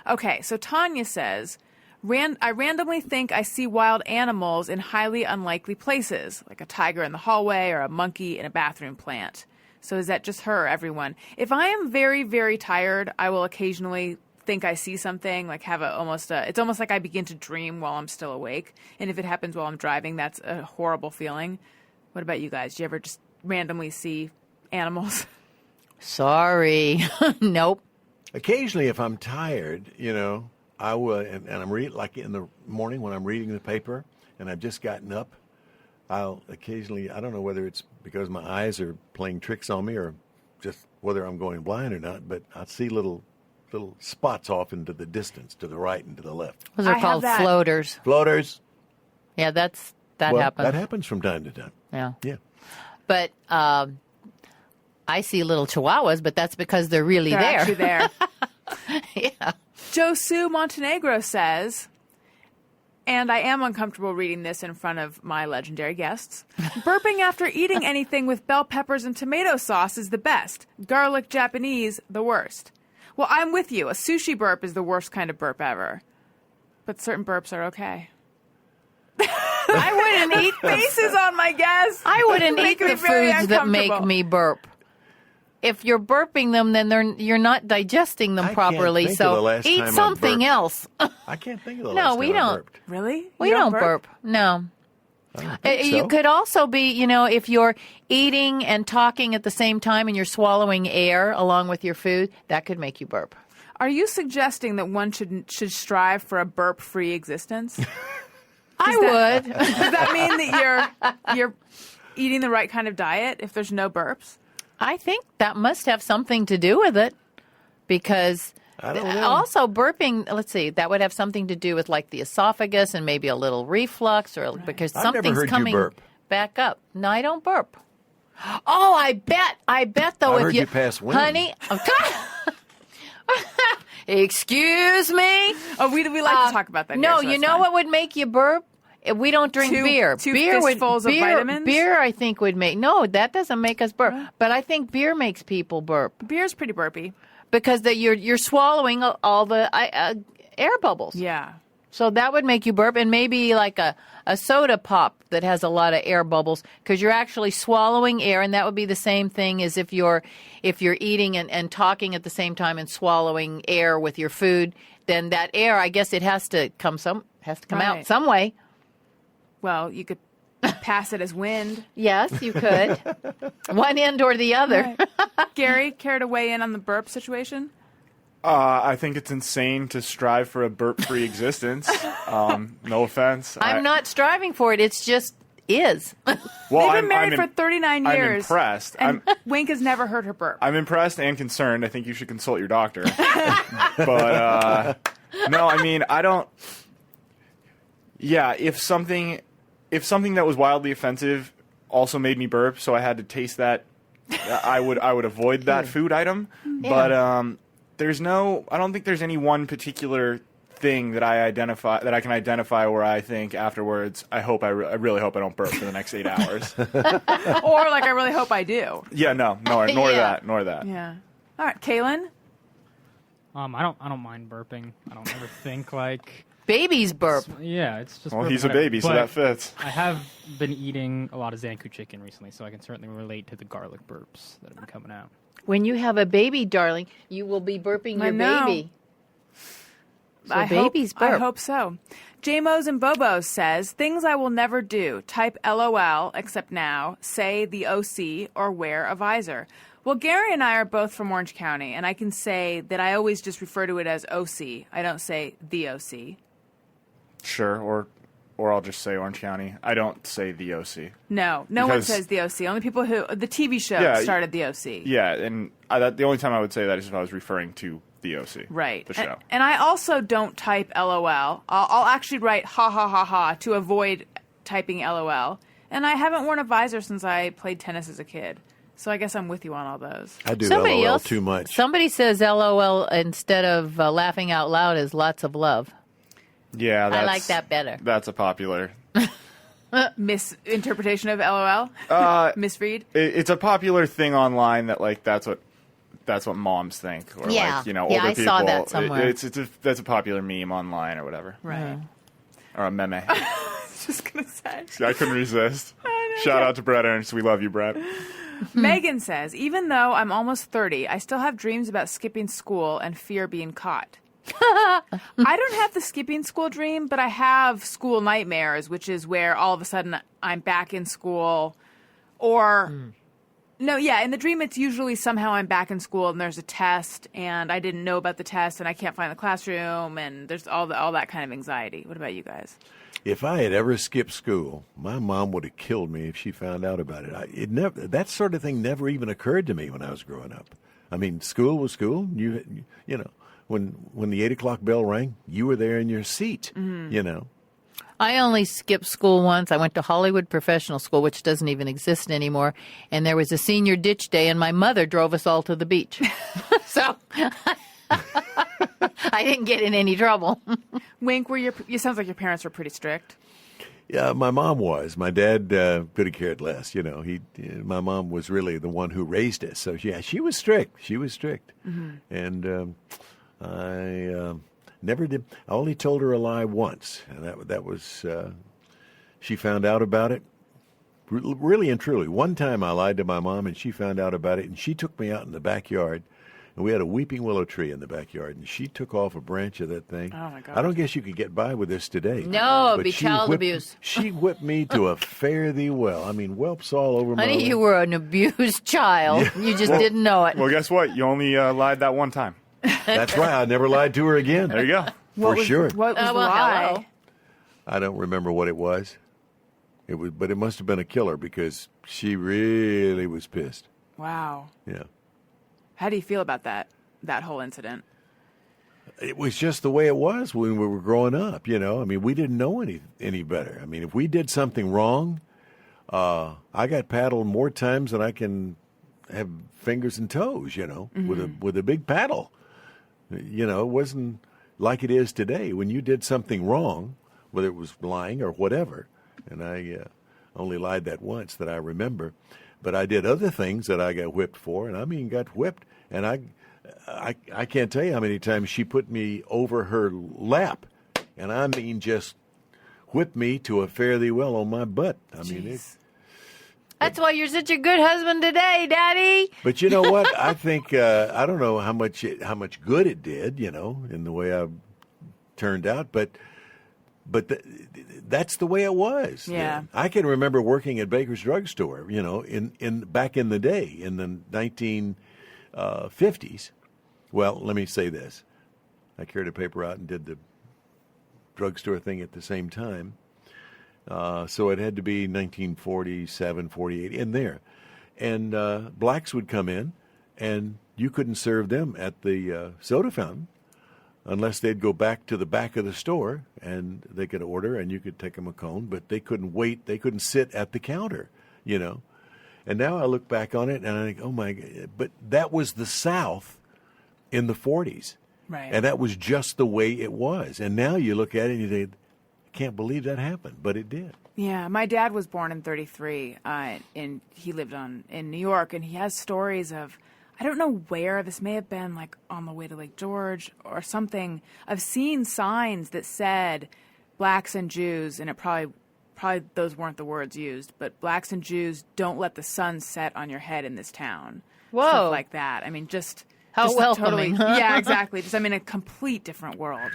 Okay, so Tanya says, I randomly think I see wild animals in highly unlikely places, like a tiger in the hallway or a monkey in a bathroom plant. So is that just her or everyone? If I am very, very tired, I will occasionally think I see something, like have it's almost like I begin to dream while I'm still awake. And if it happens while I'm driving, that's a horrible feeling. What about you guys? Do you ever just randomly see animals? Sorry. Nope. Occasionally, if I'm tired, I will, and I'm reading, like in the morning when I'm reading the paper and I've just gotten up, I'll occasionally, I don't know whether it's because my eyes are playing tricks on me or just whether I'm going blind or not, but I'll see little spots off into the distance, to the right and to the left. Those are called floaters. Floaters. Yeah, that Well, happens. that happens from time to time. Yeah. Yeah. But I see little chihuahuas, but that's because they're really They're there. actually there. Yeah. Josu Montenegro says, and I am uncomfortable reading this in front of my legendary guests, burping after eating anything with bell peppers and tomato sauce is the best. Garlic Japanese, the worst. Well, I'm with you. A sushi burp is the worst kind of burp ever. But certain burps are okay. I wouldn't eat Faces on my guests. I wouldn't Make eat me the very foods that make uncomfortable. me burp. If you're burping them, then you're not digesting them I can't properly. think of the So last eat time I something burped. else. I can't think of the No, last we time I don't. burped. Really? We You don't burp. No. I don't think You so. could also be, if you're eating and talking at the same time and you're swallowing air along with your food, that could make you burp. Are you suggesting that one should strive for a burp-free existence? I would. Does that mean that you're eating the right kind of diet if there's no burps? I think that must have something to do with it, because I don't know. also burping, let's see, that would have something to do with like the esophagus and maybe a little reflux, or because I've never something's heard you coming burp. back up. No, I don't burp. Oh, I bet though, I if heard you pass wind. honey, excuse me. Oh, we like to talk about that. No, here, so you that's know fine. what would make you burp? We don't drink beer. Two beer fistfuls of vitamins? Beer, I think, would make... No, that doesn't make us burp. But I think beer makes people burp Beer's pretty burpy. because you're swallowing all the air bubbles. Yeah. So that would make you burp, and maybe like a soda pop that has a lot of air bubbles, because you're actually swallowing air, and that would be the same thing as if you're eating and talking at the same time and swallowing air with your food. Then that air, I guess it has to come out some way. Well, you could pass it as wind. Yes, you could. One end or the other. Right. Gary, care to weigh in on the burp situation? I think it's insane to strive for a burp-free existence. No offense. I'm not striving for it. It's just is. Well, They've been married for 39 years. I'm impressed. And Wink has never heard her burp. I'm impressed and concerned. I think you should consult your doctor. But no, I mean, I don't. Yeah, if something that was wildly offensive also made me burp, so I had to taste that, I would avoid that food item. Yeah. But I don't think there's any one particular thing that I can identify where I think afterwards, I really hope I don't burp for the next 8 hours. Or like, I really hope I do. Yeah, nor Yeah. that. Yeah. All right, Kaylin? I don't mind burping. I don't ever think like Babies burp. yeah, it's just. Well, burping, he's a whatever. baby, so But that fits. I have been eating a lot of Zanku chicken recently, so I can certainly relate to the garlic burps that have been coming out. When you have a baby, darling, you will be burping I your know. baby. So babies burp. I hope so. JMOs and Bobos says, things I will never do. Type LOL, except now, say the OC, or wear a visor. Well, Gary and I are both from Orange County, and I can say that I always just refer to it as OC. I don't say the OC. Sure, or I'll just say Orange County. I don't say the OC. No one Because- says the OC. Only people who, the TV show started the OC. Yeah, and the only time I would say that is if I was referring to the OC. Right. The show. And I also don't type LOL. I'll actually write ha ha ha ha to avoid typing LOL. And I haven't worn a visor since I played tennis as a kid. So I guess I'm with you on all those. I do LOL too much. Somebody says LOL instead of laughing out loud is lots of love. Yeah, I like that better. That's a popular. Misinterpretation of LOL? Misread? It's a popular thing online that that's what moms think, or Yeah. older I people. saw that somewhere. That's a popular meme online or whatever, Right. or a meme. Just going to say. I couldn't resist. Shout out to Brett Ernst. We love you, Brett. Megan says, even though I'm almost 30, I still have dreams about skipping school and fear being caught. I don't have the skipping school dream, but I have school nightmares, which is where all of a sudden I'm back in school. Or, no, yeah, in the dream it's usually somehow I'm back in school and there's a test and I didn't know about the test and I can't find the classroom and there's all that kind of anxiety. What about you guys? If I had ever skipped school, my mom would have killed me if she found out about it. That sort of thing never even occurred to me when I was growing up. I mean, school was school. You know, when the 8 o'clock bell rang, you were there in your seat. You know. I only skipped school once. I went to Hollywood Professional School, which doesn't even exist anymore. And there was a senior ditch day, and my mother drove us all to the beach. So I didn't get in any trouble. Wink, it sounds like your parents were pretty strict. Yeah, my mom was. My dad could have cared less. You know, my mom was really the one who raised us. So yeah, she was strict. And I never did. I only told her a lie once, and that was she found out about it. Really and truly, one time I lied to my mom, and she found out about it, and she took me out in the backyard. And we had a weeping willow tree in the backyard, and she took off a branch of that thing. Oh, my God. I don't guess you could get by with this today. No, it'd But be child abuse. She whipped me to a fare thee well. I mean, whelps all over my Honey, leg. you were an abused child. You just didn't know it. Well, guess what? You only lied that one time. That's right. I never lied to her again. There you go. For sure. What was the well, lie? hello. I don't remember what it was. But it must have been a killer because she really was pissed. Wow. Yeah. How do you feel about that whole incident? It was just the way it was when we were growing up, you know. I mean, we didn't know any better. I mean, if we did something wrong, I got paddled more times than I can have fingers and toes, you know, with a big paddle. You know, it wasn't like it is today. When you did something wrong, whether it was lying or whatever, and I only lied that once that I remember, but I did other things that I got whipped for, and I mean got whipped, and I can't tell you how many times she put me over her lap And I mean just whipped me to a fare thee well on my butt. I mean, That's why you're such a good husband today, Daddy. but you know what? I think I don't know how much good it did, in the way I turned out, but that's the way it was. Yeah. I can remember working at Baker's Drug Store, in back in the day, in the 1950s. Well, let me say this. I carried a paper out and did the drugstore thing at the same time. So it had to be 1947, 48, in there. And blacks would come in, and you couldn't serve them at the soda fountain unless they'd go back to the back of the store, and they could order, and you could take them a cone, but they couldn't wait. They couldn't sit at the counter, And now I look back on it, and I think, oh, my God. But that was the South in the 40s. Right. And that was just the way it was. And now you look at it, and you think, can't believe that happened, but it did. Yeah, my dad was born in 1933, and he lived in New York, and he has stories of, I don't know where, this may have been like on the way to Lake George or something. I've seen signs that said blacks and Jews, and it probably those weren't the words used, but blacks and Jews, don't let the sun set on your head in this town. Whoa. Stuff like that. I mean, How just welcoming, totally, huh? Yeah, exactly. Just, a complete different world.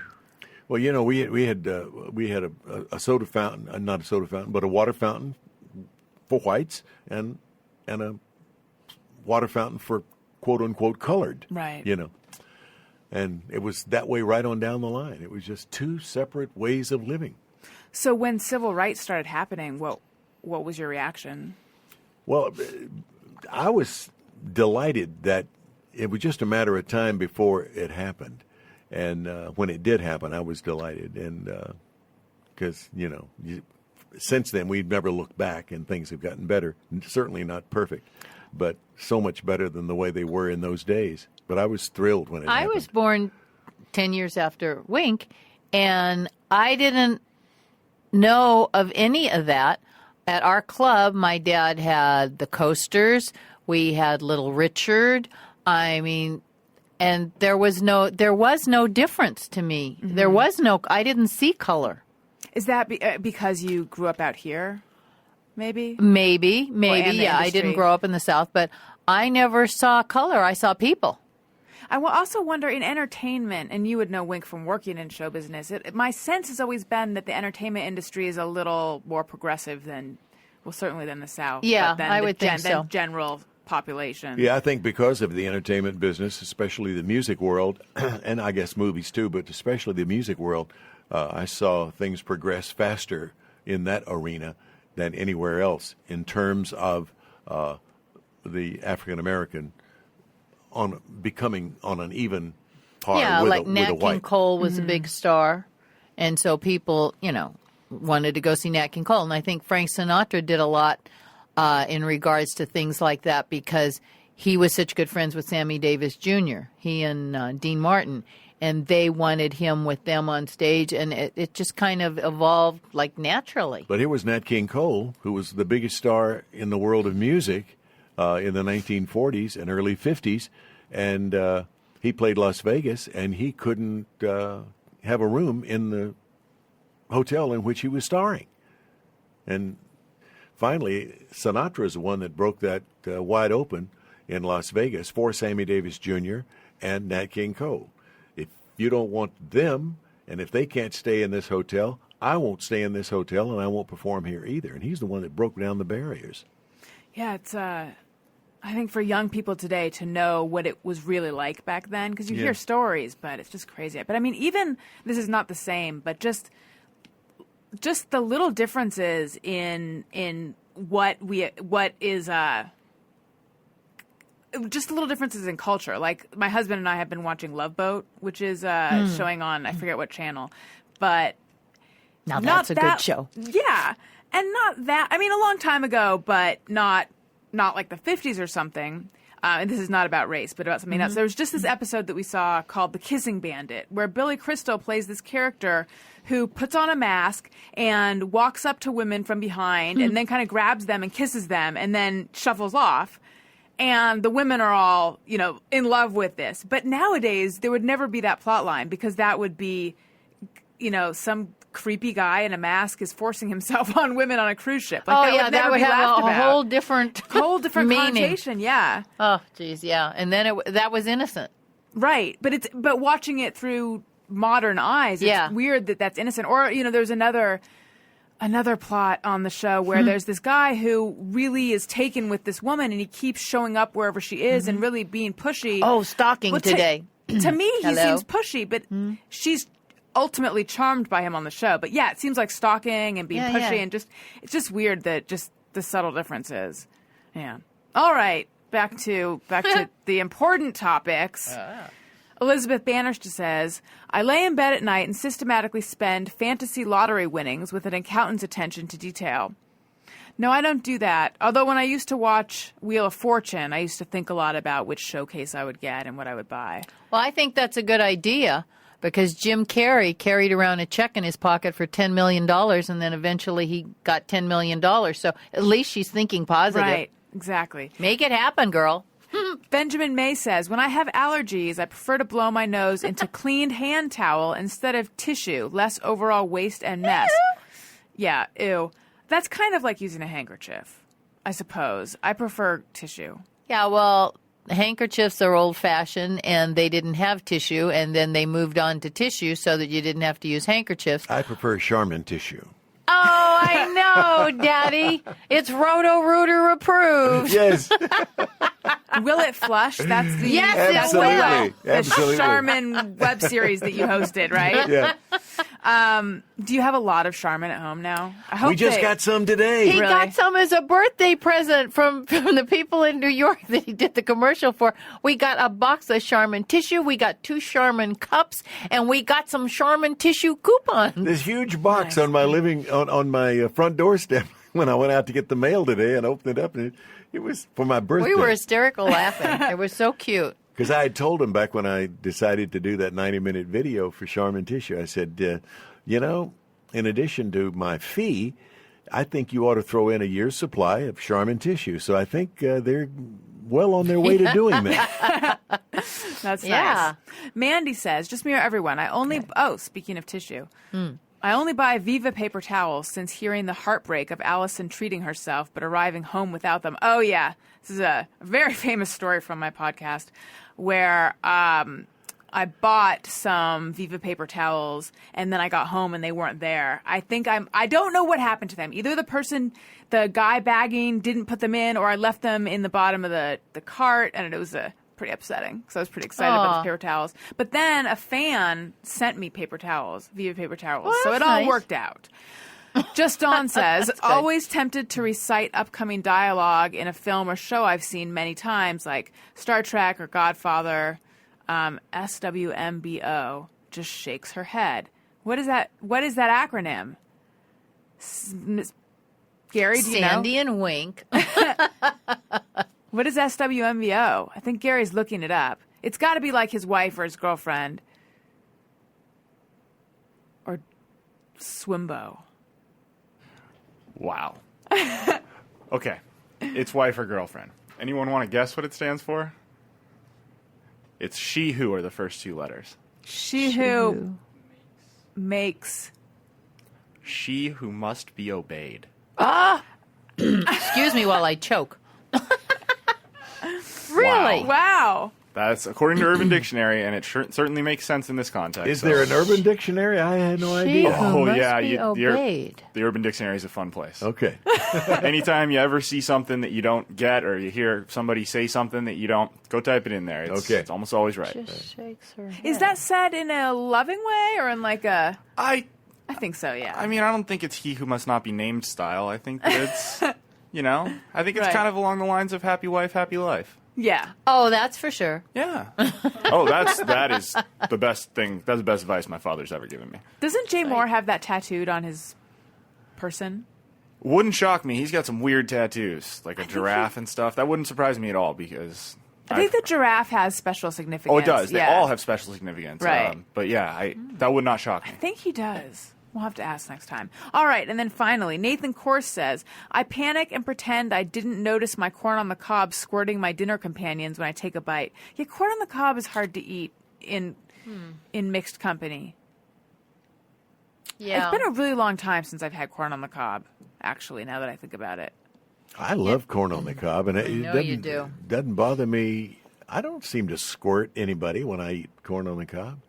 Well, we had a soda fountain, not a soda fountain, but a water fountain for whites, and a water fountain for quote unquote colored. Right. And it was that way right on down the line. It was just two separate ways of living. So when civil rights started happening, what was your reaction? Well, I was delighted that it was just a matter of time before it happened. And when it did happen, I was delighted. And because, since then, we've never looked back, and things have gotten better. Certainly not perfect, but so much better than the way they were in those days. But I was thrilled when it happened. I was born 10 years after Wink, and I didn't know of any of that. At our club, my dad had the Coasters. We had Little Richard. And there was no difference to me. Mm-hmm. I didn't see color. Is that because you grew up out here? Maybe. Maybe. Yeah, I didn't grow up in the South, but I never saw color. I saw people. I will also wonder, in entertainment, and you would know Wink from working in show business, my sense has always been that the entertainment industry is a little more progressive than the South. Yeah, but I would think so. Than general population. Yeah, I think because of the entertainment business, especially the music world, and I guess movies too, but especially the music world, I saw things progress faster in that arena than anywhere else in terms of the African American becoming on an even par with like a Nat white. King Cole was a big star, and so people, wanted to go see Nat King Cole. And I think Frank Sinatra did a lot in regards to things like that because he was such good friends with Sammy Davis Jr., he and Dean Martin, and they wanted him with them on stage, and it just kind of evolved like naturally. But here was Nat King Cole, who was the biggest star in the world of music in the 1940s and early 50s, and he played Las Vegas, and he couldn't have a room in the hotel in which he was starring. And finally, Sinatra is the one that broke that wide open in Las Vegas for Sammy Davis Jr. and Nat King Cole. If you don't want them, and if they can't stay in this hotel, I won't stay in this hotel, and I won't perform here either. And he's the one that broke down the barriers. Yeah, it's I think for young people today to know what it was really like back then, because you hear stories, but it's just crazy. But I mean, even this is not the same, but just the little differences in what is just little differences in culture. Like my husband and I have been watching Love Boat, which is showing on I forget what channel, but now that's a good show. Yeah, and not that. I mean, a long time ago, but not like the 50s or something. And this is not about race, but about something else. There was just this episode that we saw called The Kissing Bandit, where Billy Crystal plays this character who puts on a mask and walks up to women from behind and then kind of grabs them and kisses them and then shuffles off. And the women are all, in love with this. But nowadays, there would never be that plot line because that would be, some creepy guy in a mask is forcing himself on women on a cruise ship. Like, that would have a whole different meaning. connotation. Yeah. Oh, geez, yeah. And then that was innocent. Right, but watching it through modern eyes, it's weird that that's innocent. Or there's another plot on the show where there's this guy who really is taken with this woman, and he keeps showing up wherever she is and really being pushy. Oh, stalking today. To me, he seems pushy, but she's ultimately charmed by him on the show. But yeah, it seems like stalking and being pushy, and it's just weird that just the subtle differences. Yeah. All right. Back to the important topics. Elizabeth Bannister says, I lay in bed at night and systematically spend fantasy lottery winnings with an accountant's attention to detail. No, I don't do that. Although when I used to watch Wheel of Fortune, I used to think a lot about which showcase I would get and what I would buy. Well, I think that's a good idea because Jim Carrey carried around a check in his pocket for $10 million, and then eventually he got $10 million. So at least she's thinking positive. Right. Exactly. Make it happen, girl. Benjamin May says, when I have allergies, I prefer to blow my nose into cleaned hand towel instead of tissue, less overall waste and mess. Yeah, ew. That's kind of like using a handkerchief, I suppose. I prefer tissue. Yeah, well, handkerchiefs are old-fashioned, and they didn't have tissue, and then they moved on to tissue so that you didn't have to use handkerchiefs. I prefer Charmin tissue. Oh, I know, Daddy. It's Roto-Rooter approved. Yes. Will it flush? That's the Absolutely. the Charmin web series that you hosted, right? Yeah. Do you have a lot of Charmin at home now? I hope We just got some today. He got some as a birthday present from the people in New York that he did the commercial for. We got a box of Charmin tissue. We got 2 Charmin cups, and we got some Charmin tissue coupons. This huge box on my on my front doorstep when I went out to get the mail today and opened it up, and it was for my birthday. We were hysterical laughing. It was so cute. Because I had told him back when I decided to do that 90-minute video for Charmin Tissue, I said, in addition to my fee, I think you ought to throw in a year's supply of Charmin Tissue. So I think they're well on their way to doing that. That's nice. Mandy says, just mirror everyone. Speaking of tissue. I only buy Viva paper towels since hearing the heartbreak of Alison treating herself but arriving home without them. Oh, yeah. This is a very famous story from my podcast where I bought some Viva paper towels and then I got home and they weren't there. I don't know what happened to them. Either the guy bagging didn't put them in, or I left them in the bottom of the cart, and it was pretty upsetting. So I was pretty excited about the paper towels. But then a fan sent me paper towels, Viva paper towels. Well, so it all worked out. Just Dawn says, always tempted to recite upcoming dialogue in a film or show I've seen many times, like Star Trek or Godfather. SWMBO just shakes her head. What is that acronym? Gary, do you know? Sandy and Wink. What is SWMBO? I think Gary's looking it up. It's got to be like his wife or his girlfriend. Or Swimbo. Wow. Okay. It's wife or girlfriend. Anyone want to guess what it stands for? It's she who are the first 2 letters. She who makes. She who must be obeyed. Excuse me while I choke. Really? Wow. That's according to Urban Dictionary, and it certainly makes sense in this context. Is there an Urban Dictionary? I had no She idea. who must be obeyed. The Urban Dictionary is a fun place. Okay. Anytime you ever see something that you don't get, or you hear somebody say something that you don't, go type it in there. It's almost always right. Just shakes her head. Is that said in a loving way or in like a... I think so, yeah. I mean, I don't think it's he who must not be named style. I think that it's, I think it's kind of along the lines of happy wife, happy life. Yeah. Oh, that's for sure. Yeah. That is the best thing. That's the best advice my father's ever given me. Doesn't Jay Moore have that tattooed on his person? Wouldn't shock me. He's got some weird tattoos, like a giraffe and stuff. That wouldn't surprise me at all because... I think the giraffe has special significance. Oh, it does. They all have special significance. Right. But yeah, that would not shock me. I think he does. We'll have to ask next time. All right, and then finally, Nathan Corse says, I panic and pretend I didn't notice my corn on the cob squirting my dinner companions when I take a bite. Yeah, corn on the cob is hard to eat in mixed company. Yeah. It's been a really long time since I've had corn on the cob, actually, now that I think about it. I love corn on the cob, and it know you do. doesn't bother me. I don't seem to squirt anybody when I eat corn on the cob.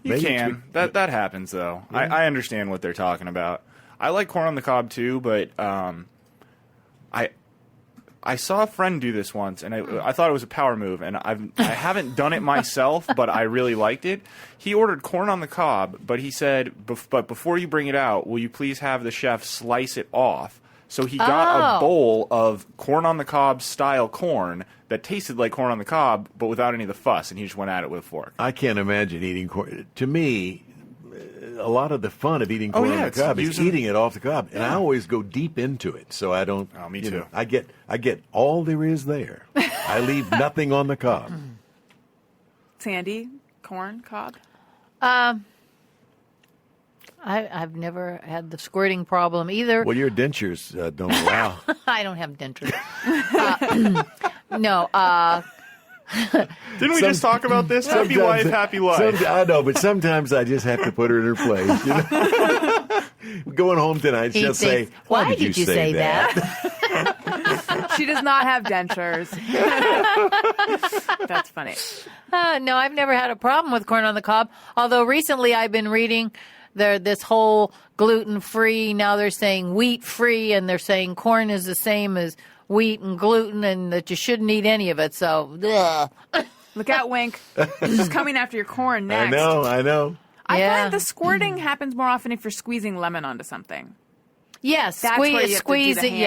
You Maybe it's can. That happens, though. Yeah. I understand what they're talking about. I like corn on the cob, too, but I saw a friend do this once, and I thought it was a power move, and I haven't done it myself, but I really liked it. He ordered corn on the cob, but he said, but before you bring it out, will you please have the chef slice it off? So he got a bowl of corn on the cob style corn that tasted like corn on the cob, but without any of the fuss, and he just went at it with a fork. I can't imagine eating corn. To me, a lot of the fun of eating corn on the cob is eating it off the cob, and I always go deep into it, so I don't. Oh, me too. I get all there is there. I leave nothing on the cob. Sandy, corn, cob? I've never had the squirting problem either. Well, your dentures don't allow. I don't have dentures. No. Didn't we just talk about this? Happy wife, happy life. I know, but sometimes I just have to put her in her place. You know? Going home tonight, she'll say, "Why did you say that?" She does not have dentures. That's funny. No, I've never had a problem with corn on the cob. Although recently I've been reading this whole gluten-free. Now they're saying wheat-free, and they're saying corn is the same as wheat and gluten, and that you shouldn't eat any of it. So, ugh. Look out, Wink. She's coming after your corn next. I know. I Yeah. find the squirting happens more often if you're squeezing lemon onto something. Yes, That's where you have to squeeze do the it. hand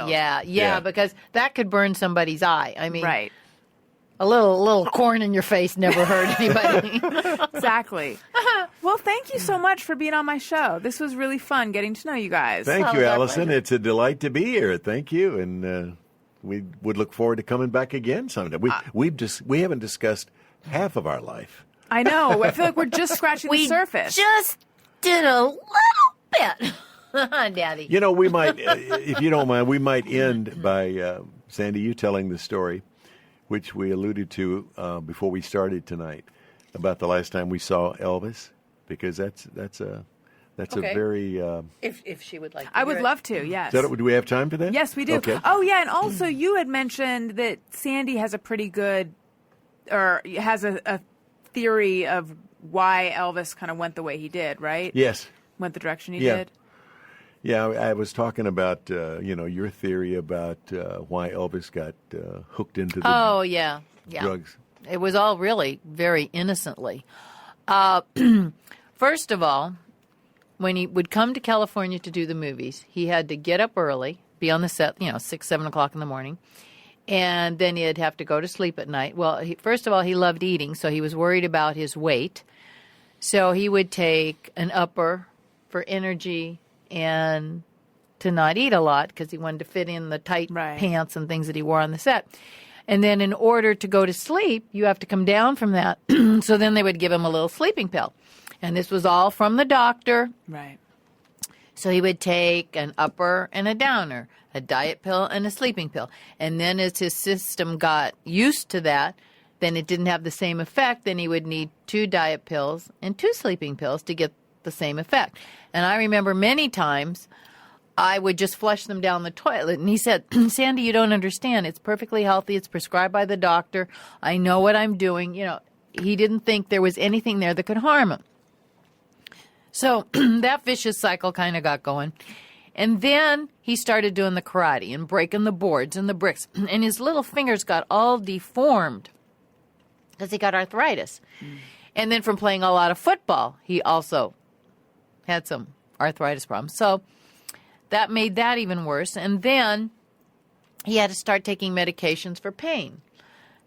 Yeah, shield. yeah, because that could burn somebody's eye. I mean, Right. a little corn in your face never hurt anybody. Exactly. Well, thank you so much for being on my show. This was really fun getting to know you guys. Thank Oh, you, it's our Alison. pleasure. It's a delight to be here. Thank you, and we would look forward to coming back again someday. We haven't discussed half of our life. I know. I feel like we're just scratching the surface. Just did a little bit, Daddy. You know, we might, if you don't mind, we might end by Sandy, you telling the story, which we alluded to before we started tonight, about the last time we saw Elvis, because that's a Okay. very. If she would like to I would hear it. love to, yes. Do we have time for that? Yes, we do. Okay. Oh, yeah, and also you had mentioned that Sandy has a pretty good, or has a theory of why Elvis kind of went the way he did, right? Yes. Went the direction he Yeah. did? Yeah, I was talking about your theory about why Elvis got hooked into the Oh, yeah. drugs. It was all really very innocently. First of all, when he would come to California to do the movies, he had to get up early, be on the set, 6, 7 o'clock in the morning, and then he'd have to go to sleep at night. Well, first of all, he loved eating, so he was worried about his weight. So he would take an upper for energy and to not eat a lot because he wanted to fit in the tight Right. pants and things that he wore on the set. And then in order to go to sleep, you have to come down from that. So then they would give him a little sleeping pill. And this was all from the doctor. Right. So he would take an upper and a downer, a diet pill and a sleeping pill. And then as his system got used to that, then it didn't have the same effect. Then he would need 2 diet pills and 2 sleeping pills to get the same effect. And I remember many times I would just flush them down the toilet. And he said, Sandy, you don't understand. It's perfectly healthy. It's prescribed by the doctor. I know what I'm doing. He didn't think there was anything there that could harm him. So that vicious cycle kind of got going. And then he started doing the karate and breaking the boards and the bricks. And his little fingers got all deformed because he got arthritis. And then from playing a lot of football, he also had some arthritis problems. So that made that even worse. And then he had to start taking medications for pain.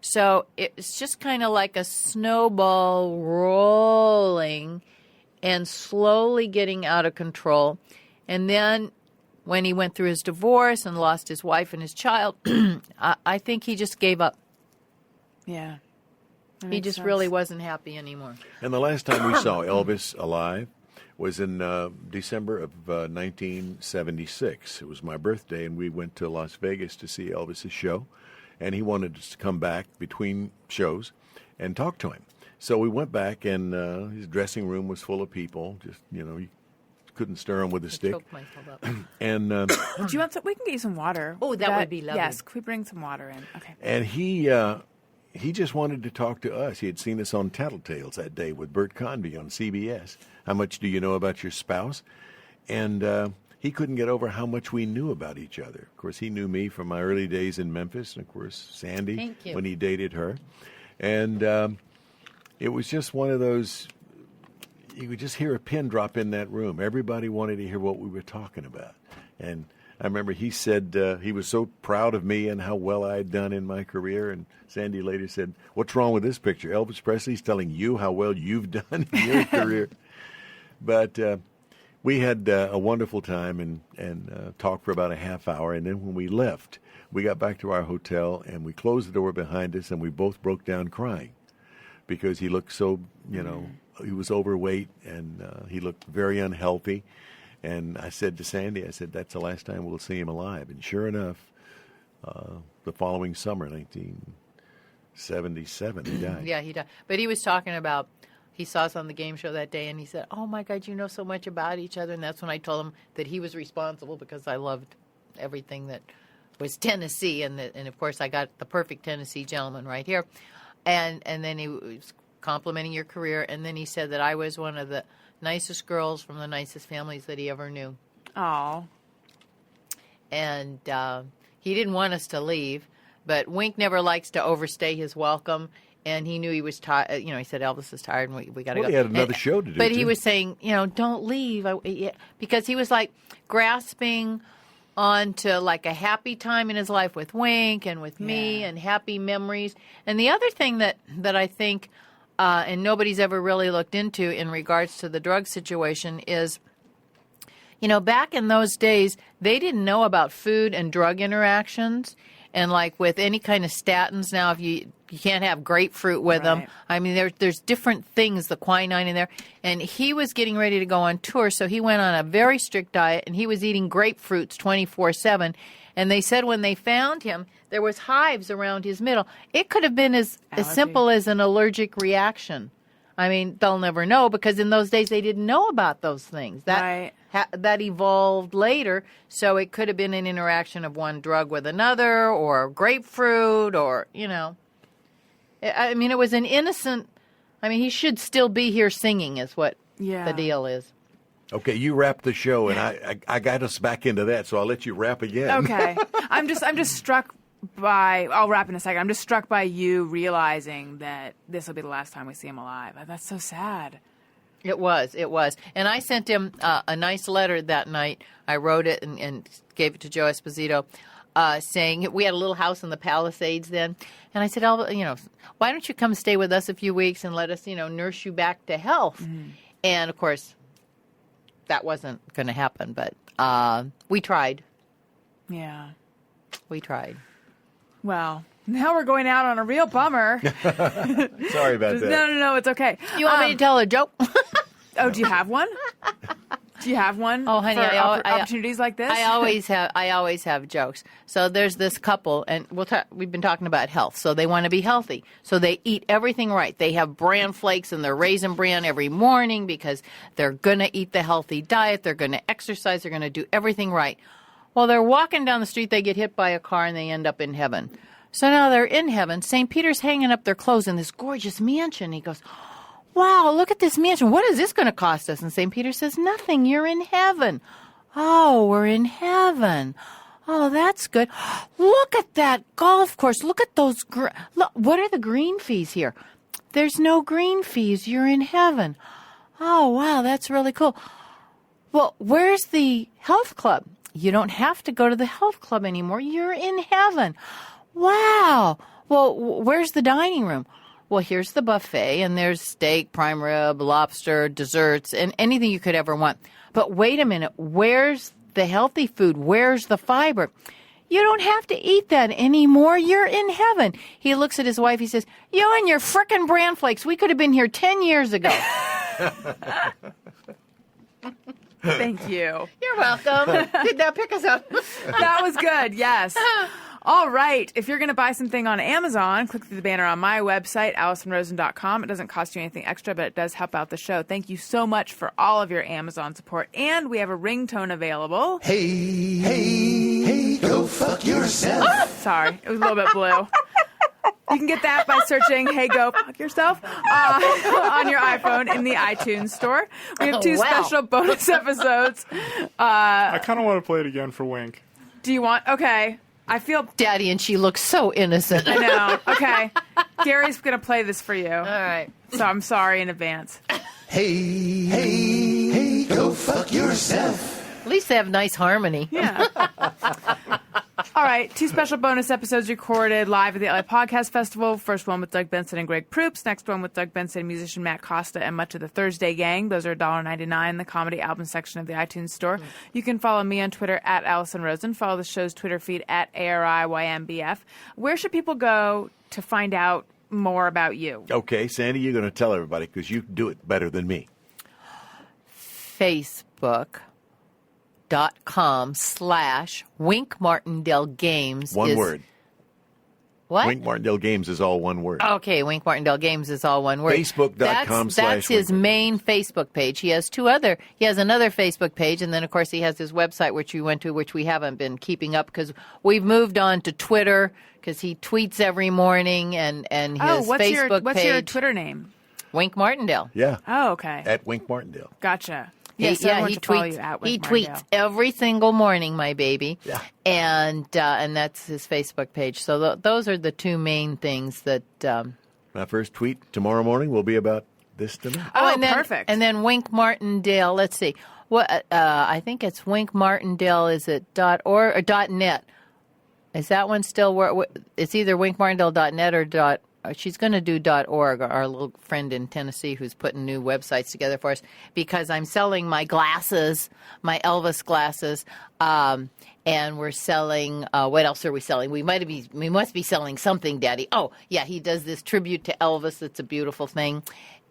So it's just kind of like a snowball rolling and slowly getting out of control. And then when he went through his divorce and lost his wife and his child, I think he just gave up. Yeah. That He makes just sense. really wasn't happy anymore. And the last time we saw Elvis alive was in December of 1976. It was my birthday, and we went to Las Vegas to see Elvis's show. And he wanted us to come back between shows and talk to him. So we went back, and his dressing room was full of people. Just, you couldn't stir him with a stick. Choke myself up. And Do you want some? We can get you some water. Oh, that would be lovely. Yes, could we bring some water in? Okay. and he just wanted to talk to us. He had seen us on Tattletales that day with Bert Convy on CBS. How much do you know about your spouse? And he couldn't get over how much we knew about each other. Of course, he knew me from my early days in Memphis, and of course, Sandy Thank you. when he dated her. And it was just one of those, you could just hear a pin drop in that room. Everybody wanted to hear what we were talking about. And I remember he said he was so proud of me and how well I had done in my career. And Sandy later said, "What's wrong with this picture? Elvis Presley's telling you how well you've done in your career." But we had a wonderful time and talked for about a half hour. And then when we left, we got back to our hotel and we closed the door behind us, and we both broke down crying because he looked so, he was overweight, and he looked very unhealthy. And I said to Sandy, that's the last time we'll see him alive. And sure enough, the following summer, 1977, he died. Yeah, he died. But he was talking about, he saw us on the game show that day, and he said, "Oh, my God, you know so much about each other." And that's when I told him that he was responsible because I loved everything that was Tennessee. And of course, I got the perfect Tennessee gentleman right here. And then he was complimenting your career. And then he said that I was one of the nicest girls from the nicest families that he ever knew. Oh. And he didn't want us to leave, but Wink never likes to overstay his welcome. And he knew he was tired. He said Elvis is tired, and we got to go. He had another show to do. But he too. was saying, don't leave, because he was like grasping onto like a happy time in his life with Wink and with me and happy memories. And the other thing that I think, and nobody's ever really looked into in regards to the drug situation is, back in those days, they didn't know about food and drug interactions. And like with any kind of statins now, if you can't have grapefruit with them. I mean, there's different things, the quinine in there. And he was getting ready to go on tour, so he went on a very strict diet, and he was eating grapefruits 24/7. And they said when they found him, there was hives around his middle. It could have been as simple as an allergic reaction. I mean, they'll never know because in those days they didn't know about those things. That evolved later, so it could have been an interaction of one drug with another or grapefruit or, I mean, it was an innocent, he should still be here singing is what the deal is. Okay, you wrap the show, and I got us back into that, so I'll let you wrap again. Okay. I'm just struck by, I'll wrap in a second, I'm just struck by you realizing that this will be the last time we see him alive. That's so sad. It was. And I sent him a nice letter that night. I wrote it and gave it to Joe Esposito, saying we had a little house in the Palisades then. And I said, why don't you come stay with us a few weeks and let us, nurse you back to health? Mm-hmm. And, of course, that wasn't going to happen. But we tried. Yeah. We tried. Well, now we're going out on a real bummer. Sorry about that. No, it's okay. You want me to tell a joke? Oh, do you have one? Do you have one? Oh, honey, for opportunities like this? I always have jokes. So there's this couple, and we've been talking about health. So they want to be healthy. So they eat everything right. They have bran flakes and their Raisin Bran every morning because they're going to eat the healthy diet. They're going to exercise. They're going to do everything right. Well, they're walking down the street. They get hit by a car, and they end up in heaven. So now they're in heaven. St. Peter's hanging up their clothes in this gorgeous mansion. He goes, "Wow, look at this mansion. What is this going to cost us?" And St. Peter says, "Nothing. You're in heaven." "Oh, we're in heaven. Oh, that's good. Look at that golf course. Look at those. Look, what are the green fees here?" "There's no green fees. You're in heaven." "Oh, wow, that's really cool. Well, where's the health club?" "You don't have to go to the health club anymore. You're in heaven." "Wow. Well, where's the dining room?" "Well, here's the buffet, and there's steak, prime rib, lobster, desserts, and anything you could ever want. But wait a minute. Where's the healthy food? Where's the fiber?" "You don't have to eat that anymore. You're in heaven." He looks at his wife. He says, "You and your frickin' bran flakes. We could have been here 10 years ago." Thank you. You're welcome. Did that pick us up? That was good, yes. All right. If you're going to buy something on Amazon, click through the banner on my website, AlisonRosen.com. It doesn't cost you anything extra, but it does help out the show. Thank you so much for all of your Amazon support. And we have a ringtone available. Hey, go fuck yourself. Sorry, it was a little bit blue. You can get that by searching "Hey, go fuck yourself" on your iPhone in the iTunes store. We have two special bonus episodes. I kind of want to play it again for Wink. Do you want? Okay. I feel... Daddy and she look so innocent. I know. Okay. Gary's going to play this for you. All right. So I'm sorry in advance. Hey, go fuck yourself. At least they have nice harmony. Yeah. All right, two special bonus episodes recorded live at the LA Podcast Festival. First one with Doug Benson and Greg Proops. Next one with Doug Benson, musician Matt Costa, and much of the Thursday Gang. Those are $1.99 in the comedy album section of the iTunes store. You can follow me on Twitter at Alison Rosen. Follow the show's Twitter feed at ARIYMBF. Where should people go to find out more about you? Okay, Sandy, you're going to tell everybody because you do it better than me. Facebook.com/Wink Martindale Games. One word. What? Wink Martindale Games is all one word. Okay, Wink Martindale Games is all one word. Facebook.com/. That's his main Facebook page. He has another Facebook page, and then of course he has his website, which we went to, which we haven't been keeping up because we've moved on to Twitter because he tweets every morning, and his what's Facebook page. What's your Twitter name? Wink Martindale. Yeah. Oh, okay. At Wink Martindale. Gotcha. He tweets every single morning, my baby. Yeah. And that's his Facebook page. So those are the two main things that. My first tweet tomorrow morning will be about this tonight. Oh, perfect. And then Wink Martindale. Let's see. What I think it's Wink Martindale. Is it .org or .net? Is that one still? It's either winkmartindale.net or she's going to do .org, our little friend in Tennessee who's putting new websites together for us, because I'm selling my glasses, my Elvis glasses, and we're selling, what else are we selling? We must be selling something, Daddy. Oh, yeah, he does this tribute to Elvis. It's a beautiful thing.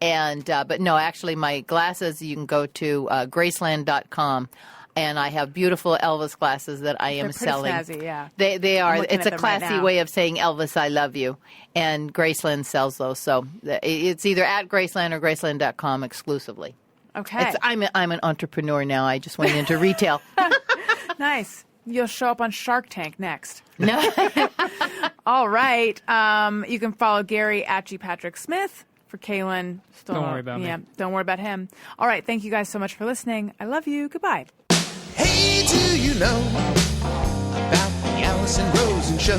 And but no, actually, my glasses, you can go to Graceland.com. And I have beautiful Elvis glasses that I am selling. Snazzy, yeah. They are. It's a classy right way of saying Elvis, I love you. And Graceland sells those. So it's either at Graceland or Graceland.com exclusively. Okay. I'm an entrepreneur now. I just went into retail. Nice. You'll show up on Shark Tank next. No. All right. You can follow Gary at G. Patrick Smith. For Kaylin. Don't worry about me. Yeah, don't worry about him. All right. Thank you guys so much for listening. I love you. Goodbye. Hey, do you know about the Alison Rosen Show?